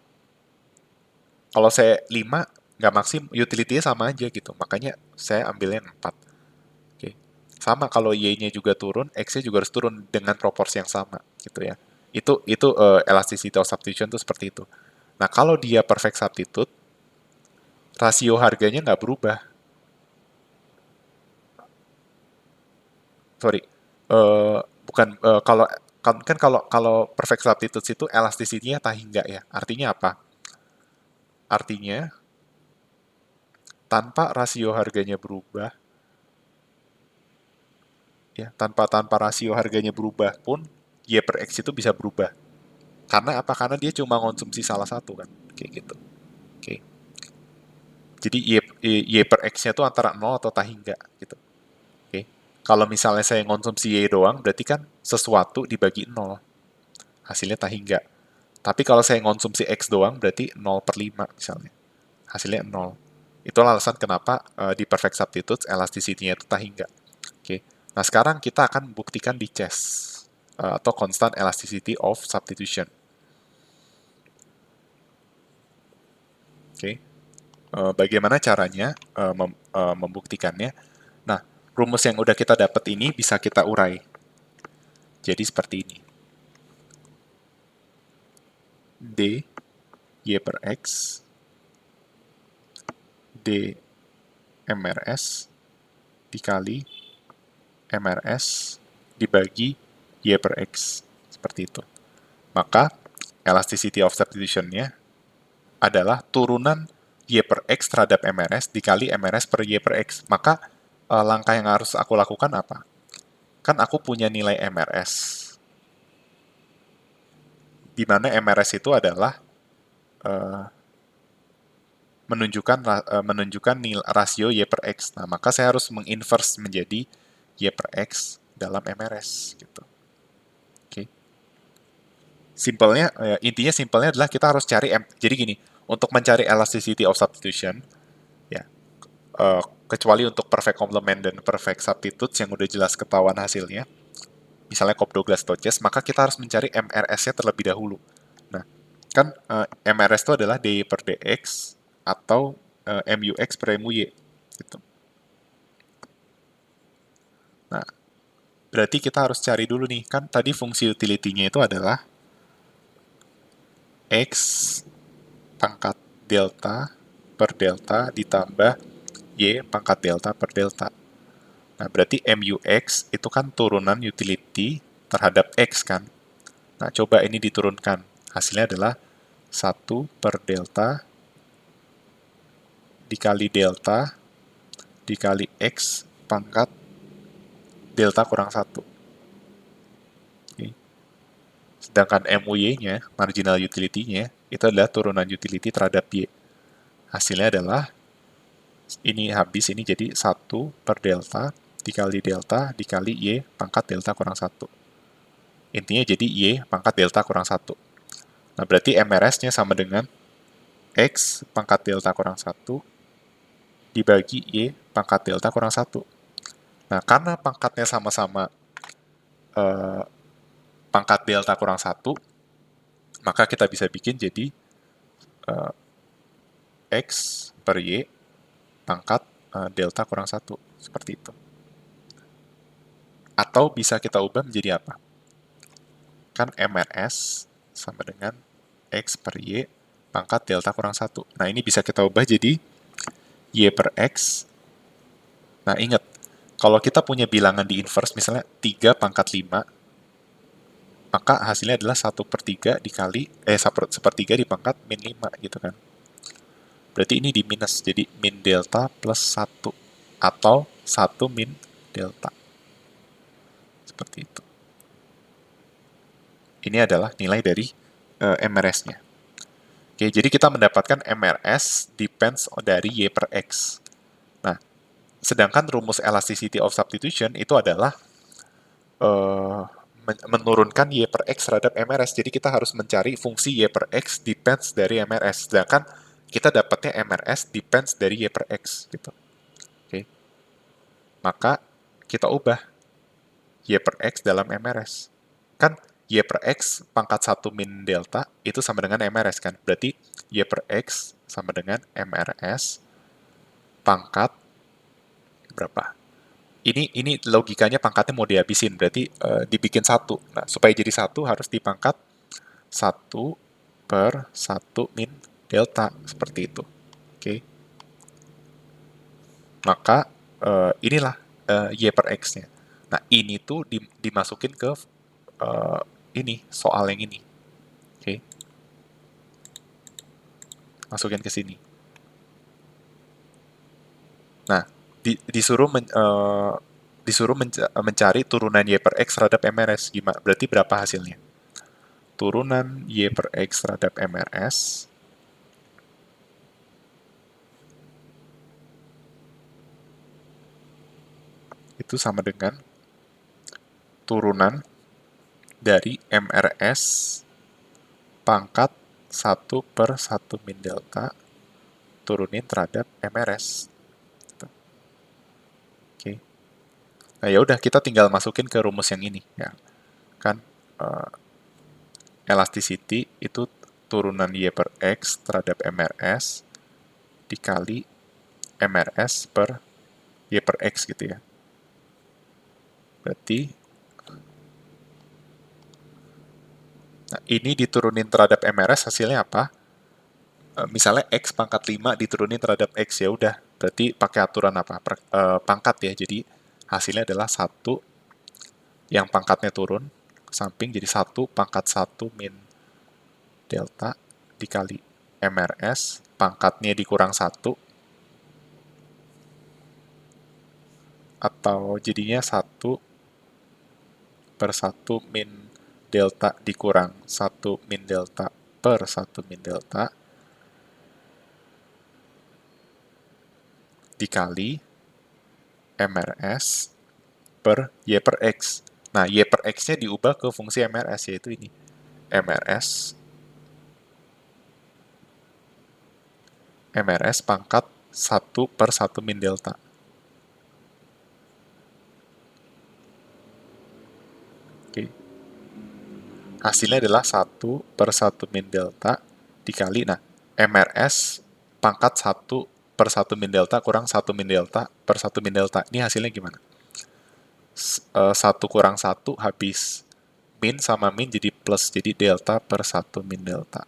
S1: Kalau saya 5, nggak maksim, utility-nya sama aja gitu. Makanya saya ambilnya 4. Oke. Sama kalau Y-nya juga turun, X-nya juga harus turun dengan proporsi yang sama gitu ya. Itu elasticity of substitution itu seperti itu. Nah, kalau dia perfect substitute, rasio harganya nggak berubah. Sorry. Bukan kan kalau perfect substitute itu elasticity-nya tahingga ya. Artinya apa? Artinya tanpa rasio harganya berubah, ya tanpa tanpa rasio harganya berubah pun Y per X itu bisa berubah. Karena apa? Karena dia cuma konsumsi salah satu kan, kayak gitu. Oke. Jadi Y per X-nya itu antara 0 atau tahingga gitu. Oke. Kalau misalnya saya konsumsi Y doang, berarti kan sesuatu dibagi 0. Hasilnya tahingga. Tapi kalau saya konsumsi X doang, berarti 0/5 misalnya. Hasilnya 0. Itulah alasan kenapa di perfect substitutes elasticity-nya itu tak hingga. Oke. Nah, sekarang kita akan buktikan di CHES atau constant elasticity of substitution. Oke. Bagaimana caranya membuktikannya? Nah, rumus yang udah kita dapat ini bisa kita urai. Jadi seperti ini. D Y per X D MRS dikali MRS dibagi Y per X. Seperti itu. Maka, elasticity of substitution-nya adalah turunan Y per X terhadap MRS dikali MRS per Y per X. Maka, langkah yang harus aku lakukan apa? Kan aku punya nilai MRS. Di mana MRS itu adalah menunjukkan nilai rasio Y per X. Nah, maka saya harus menginverse menjadi Y per X dalam MRS. Gitu. Oke. Simpelnya, intinya simpelnya adalah kita harus cari, jadi gini, untuk mencari elasticity of substitution, ya, kecuali untuk perfect complement dan perfect substitutes yang udah jelas ketahuan hasilnya, misalnya Cobb-Douglas-Stokes, maka kita harus mencari MRS-nya terlebih dahulu. Nah, kan MRS itu adalah dy per dx atau MUX per MUY. Gitu. Nah, berarti kita harus cari dulu nih, kan tadi fungsi utility-nya itu adalah X pangkat delta per delta ditambah Y pangkat delta per delta. Nah, berarti MUX itu kan turunan utility terhadap X kan. Nah, coba ini diturunkan. Hasilnya adalah 1 per delta dikali delta dikali X pangkat delta kurang 1. Oke. Sedangkan MUY-nya, marginal utility-nya, itu adalah turunan utility terhadap Y. Hasilnya adalah, ini habis, ini jadi 1 per delta dikali Y pangkat delta kurang 1. Intinya jadi Y pangkat delta kurang 1. Nah, berarti MRS-nya sama dengan X pangkat delta kurang 1 dibagi Y pangkat delta kurang 1. Nah, karena pangkatnya sama-sama pangkat delta kurang 1, maka kita bisa bikin jadi X per Y pangkat delta kurang 1. Seperti itu. Atau bisa kita ubah menjadi apa? Kan MRS sama dengan X per Y pangkat delta kurang 1. Nah, ini bisa kita ubah jadi Y per X. Nah, ingat, kalau kita punya bilangan di inverse, misalnya 3 pangkat 5, maka hasilnya adalah 1 per 3 dikali, sepertiga di pangkat min 5, gitu kan. Berarti ini di minus, jadi min delta plus 1, atau 1 min delta. Seperti itu. Ini adalah nilai dari MRS-nya. Oke, jadi kita mendapatkan MRS depends dari Y per X. Nah, sedangkan rumus elasticity of substitution itu adalah menurunkan Y per X terhadap MRS. Jadi kita harus mencari fungsi Y per X depends dari MRS. Sedangkan kita dapatnya MRS depends dari Y per X. Gitu. Oke. Maka kita ubah Y per X dalam MRS. Kan Y per X pangkat 1 min delta itu sama dengan MRS kan. Berarti Y per X sama dengan MRS pangkat berapa? Ini logikanya pangkatnya mau dihabisin, berarti dibikin 1. Nah, supaya jadi 1 harus dipangkat 1 per 1 min delta, seperti itu. Oke. Maka inilah Y per X-nya. Nah, ini tuh dimasukin ke ini, soal yang ini. Oke. Masukin ke sini. Nah, disuruh mencari turunan Y per X terhadap MRS. Gimana? Berarti berapa hasilnya? Turunan Y per X terhadap MRS itu sama dengan turunan dari MRS pangkat 1/1 min delta turunin terhadap MRS. Oke. Nah, ya udah kita tinggal masukin ke rumus yang ini ya. Kan elasticity itu turunan Y per X terhadap MRS dikali MRS per Y per X gitu ya. Berarti nah, ini diturunin terhadap MRS hasilnya apa? Misalnya X pangkat 5 diturunin terhadap X, ya udah. Berarti pakai aturan apa? Pangkat ya. Jadi hasilnya adalah 1 yang pangkatnya turun ke samping jadi 1 pangkat 1 min delta dikali MRS, pangkatnya dikurang 1, atau jadinya 1/1 min delta dikurang 1 min delta per 1 min delta dikali MRS per Y per X. Nah, Y per X-nya diubah ke fungsi MRS, yaitu ini. MRS pangkat 1/1 min delta. Oke. Hasilnya adalah 1/1 min delta dikali, nah, MRS pangkat 1/1 min delta kurang 1 min delta per 1 min delta. Ini hasilnya gimana? 1 kurang 1 habis. Min sama min jadi plus, jadi delta per 1 min delta.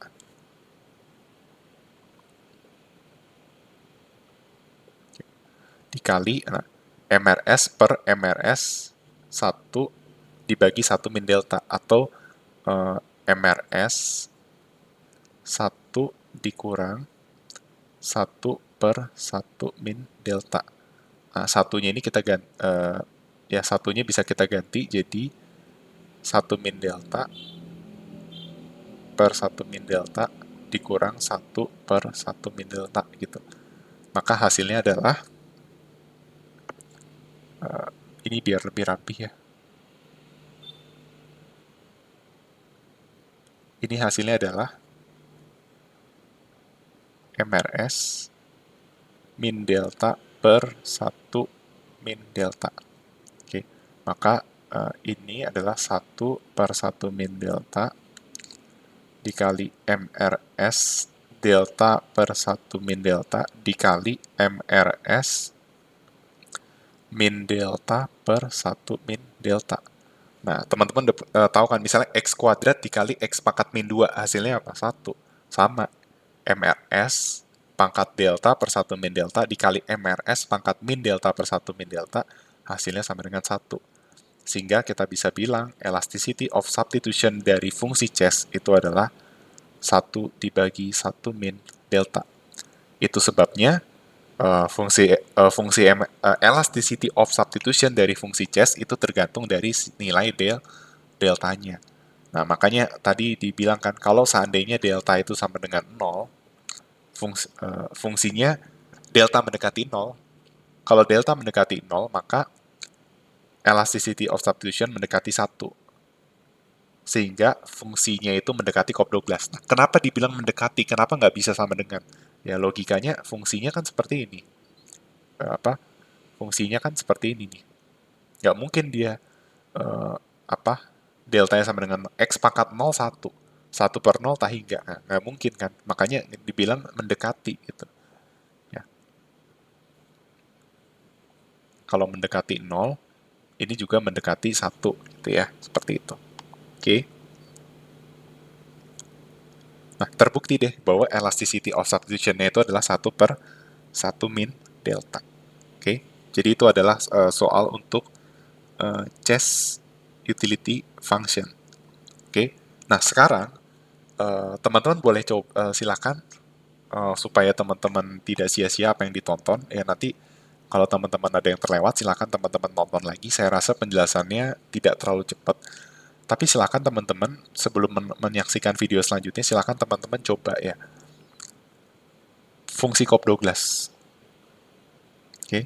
S1: Dikali, nah, MRS per MRS 1 dibagi 1 min delta, atau MRS 1 dikurang 1/1 min delta. Nah, satunya ini kita ganti, ya satunya bisa kita ganti jadi 1 min delta per 1 min delta dikurang 1/1 min delta gitu. Maka hasilnya adalah ini biar lebih rapi ya. Ini hasilnya adalah MRS min delta per 1 min delta. Oke, maka ini adalah 1/1 min delta dikali MRS delta per 1 min delta dikali MRS min delta per 1 min delta. Nah, teman-teman tahu kan, misalnya X kuadrat dikali X pangkat min 2, hasilnya apa? 1. Sama. MRS pangkat delta per 1 min delta dikali MRS pangkat min delta per 1 min delta, hasilnya sama dengan 1. Sehingga kita bisa bilang elasticity of substitution dari fungsi Chess itu adalah 1 dibagi 1 min delta. Itu sebabnya fungsi elasticity of substitution dari fungsi Chess itu tergantung dari nilai deltanya. Nah, makanya tadi dibilang kan, kalau seandainya delta itu sama dengan 0, fungsinya delta mendekati 0. Kalau delta mendekati 0, maka elasticity of substitution mendekati 1. Sehingga fungsinya itu mendekati COP 12. Nah, kenapa dibilang mendekati? Kenapa nggak bisa sama dengan? Ya, logikanya fungsinya kan seperti ini. Fungsinya kan seperti ini nih. Nggak mungkin dia deltanya sama dengan X pangkat 0, 1. 1/0 tak hingga. Nah, nggak mungkin kan. Makanya dibilang mendekati gitu. Ya. Kalau mendekati 0, ini juga mendekati 1 gitu ya. Seperti itu. Oke. Nah, terbukti deh bahwa elasticity of substitution-nya itu adalah 1/1 min delta. Oke. Jadi itu adalah soal untuk Chess utility function. Oke. Nah, sekarang teman-teman boleh coba silakan supaya teman-teman tidak sia-sia apa yang ditonton. Ya, nanti kalau teman-teman ada yang terlewat, silakan teman-teman nonton lagi. Saya rasa penjelasannya tidak terlalu cepat. Tapi silakan teman-teman sebelum menyaksikan video selanjutnya, silakan teman-teman coba ya fungsi Cobb-Douglas. Oke.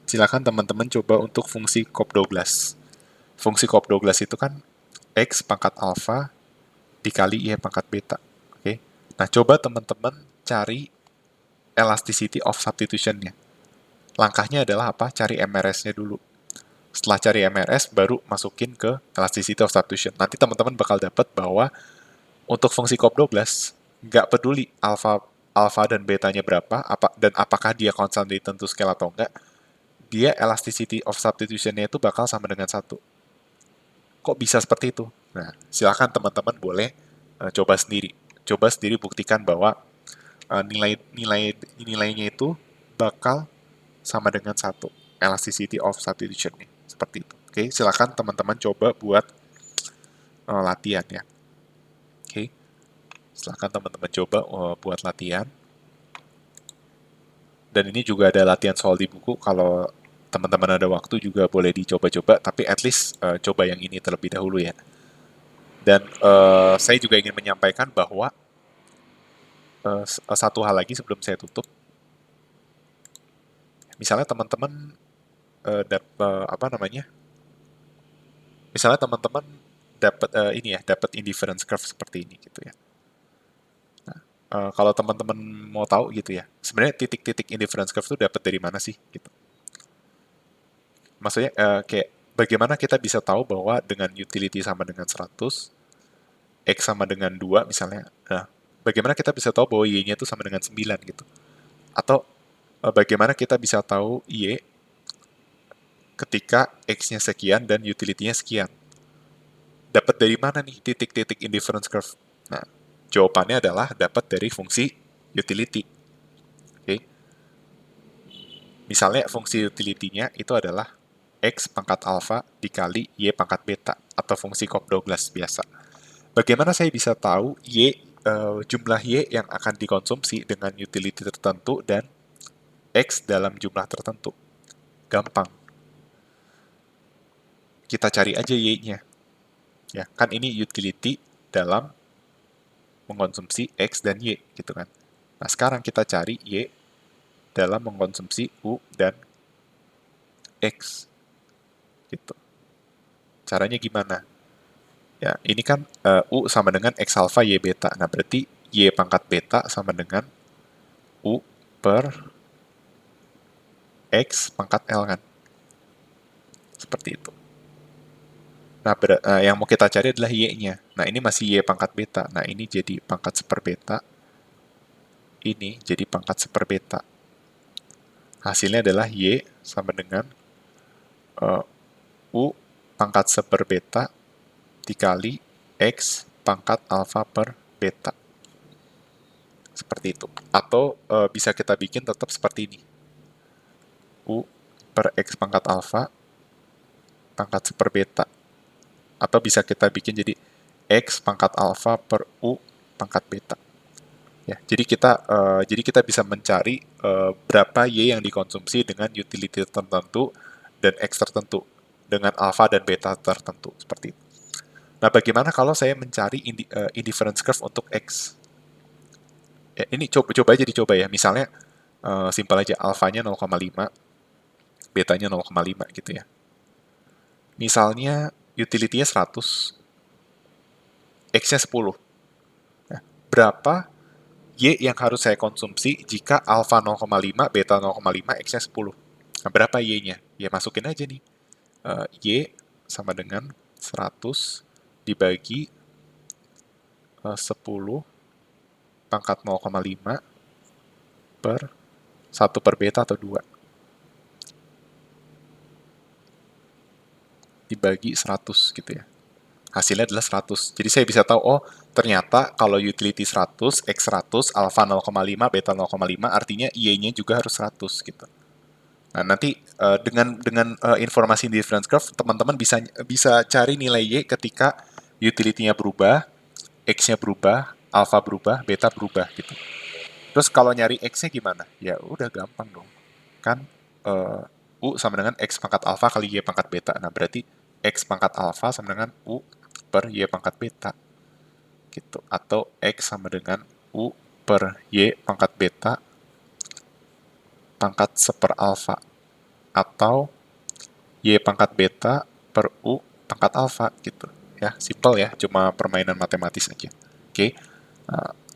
S1: Silakan teman-teman coba untuk fungsi Cobb-Douglas. Fungsi Cobb-Douglas itu kan X pangkat alpha dikali Y pangkat beta. Oke. Nah, coba teman-teman cari elasticity of substitution-nya. Langkahnya adalah apa? Cari MRS-nya dulu. Setelah cari MRS, baru masukin ke elasticity of substitution. Nanti teman-teman bakal dapat bahwa untuk fungsi COP12, nggak peduli alpha dan betanya berapa, dan apakah dia constant di tentu scale atau enggak, dia elasticity of substitution-nya itu bakal sama dengan 1. Kok bisa seperti itu? Nah, silakan teman-teman boleh coba sendiri. Coba sendiri buktikan bahwa nilainya itu bakal sama dengan 1. Elasticity of substitution-nya. Seperti itu. Oke, silakan teman-teman coba buat latihan ya. Oke, silakan teman-teman coba buat latihan. Dan ini juga ada latihan soal di buku, kalau teman-teman ada waktu juga boleh dicoba-coba, tapi at least coba yang ini terlebih dahulu ya. Dan saya juga ingin menyampaikan bahwa satu hal lagi sebelum saya tutup. Misalnya teman-teman misalnya teman-teman dapat dapat indifference curve seperti ini gitu ya. Kalau teman-teman mau tahu gitu ya, sebenarnya titik-titik indifference curve itu dapat dari mana sih gitu. Maksudnya kayak bagaimana kita bisa tahu bahwa dengan utility sama dengan 100, X sama dengan 2 misalnya, nah bagaimana kita bisa tahu bahwa Y-nya itu sama dengan 9 gitu. Atau bagaimana kita bisa tahu Y ketika X-nya sekian dan utility-nya sekian. Dapat dari mana nih titik-titik indifference curve? Nah, jawabannya adalah dapat dari fungsi utility. Oke. Misalnya fungsi utility-nya itu adalah X pangkat alpha dikali Y pangkat beta, atau fungsi Cobb-Douglas biasa. Bagaimana saya bisa tahu jumlah Y yang akan dikonsumsi dengan utility tertentu dan X dalam jumlah tertentu? Gampang. Kita cari aja Y-nya. Ya, kan ini utility dalam mengkonsumsi X dan Y, gitu kan. Nah, sekarang kita cari Y dalam mengkonsumsi U dan X. Gitu. Caranya gimana? Ya, ini kan U sama dengan X alpha Y beta. Nah, berarti Y pangkat beta sama dengan U per X pangkat L kan. Seperti itu. Nah, yang mau kita cari adalah Y-nya. Nah, ini masih Y pangkat beta. Nah, ini jadi pangkat seperbeta. Ini jadi pangkat seperbeta. Hasilnya adalah Y sama dengan U pangkat seperbeta dikali X pangkat alpha per beta. Seperti itu. Atau bisa kita bikin tetap seperti ini. U per X pangkat alpha pangkat seperbeta. Atau bisa kita bikin jadi X pangkat alpha per U pangkat beta. Ya, jadi kita bisa mencari berapa Y yang dikonsumsi dengan utility tertentu dan X tertentu dengan alpha dan beta tertentu seperti itu. Nah, bagaimana kalau saya mencari indifference curve untuk X? Ya, ini coba aja dicoba ya. Misalnya simpel aja, alfanya 0,5, betanya 0,5 gitu ya. Misalnya utility-nya 100, X-nya 10. Nah, berapa Y yang harus saya konsumsi jika alpha 0,5, beta 0,5, X-nya 10? Nah, berapa Y-nya? Ya, masukin aja nih. Y sama dengan 100 dibagi 10 pangkat 0,5 per 1 per beta atau 2. Dibagi 100 gitu ya. Hasilnya adalah 100. Jadi saya bisa tahu, oh ternyata kalau utility 100, X 100, alpha 0,5, beta 0,5, artinya Y-nya juga harus 100 gitu. Nah, nanti dengan informasi difference curve, teman-teman bisa cari nilai Y ketika utility-nya berubah, X-nya berubah, alpha berubah, beta berubah gitu. Terus kalau nyari X-nya gimana? Ya udah gampang dong. Kan U sama dengan X pangkat alpha kali Y pangkat beta. Nah, berarti X pangkat alpha sama dengan U per Y pangkat beta. Gitu. Atau X sama dengan U per Y pangkat beta pangkat seper alpha. Atau Y pangkat beta per U pangkat alpha gitu. ya, simple ya, cuma permainan matematis aja. Oke. Nah,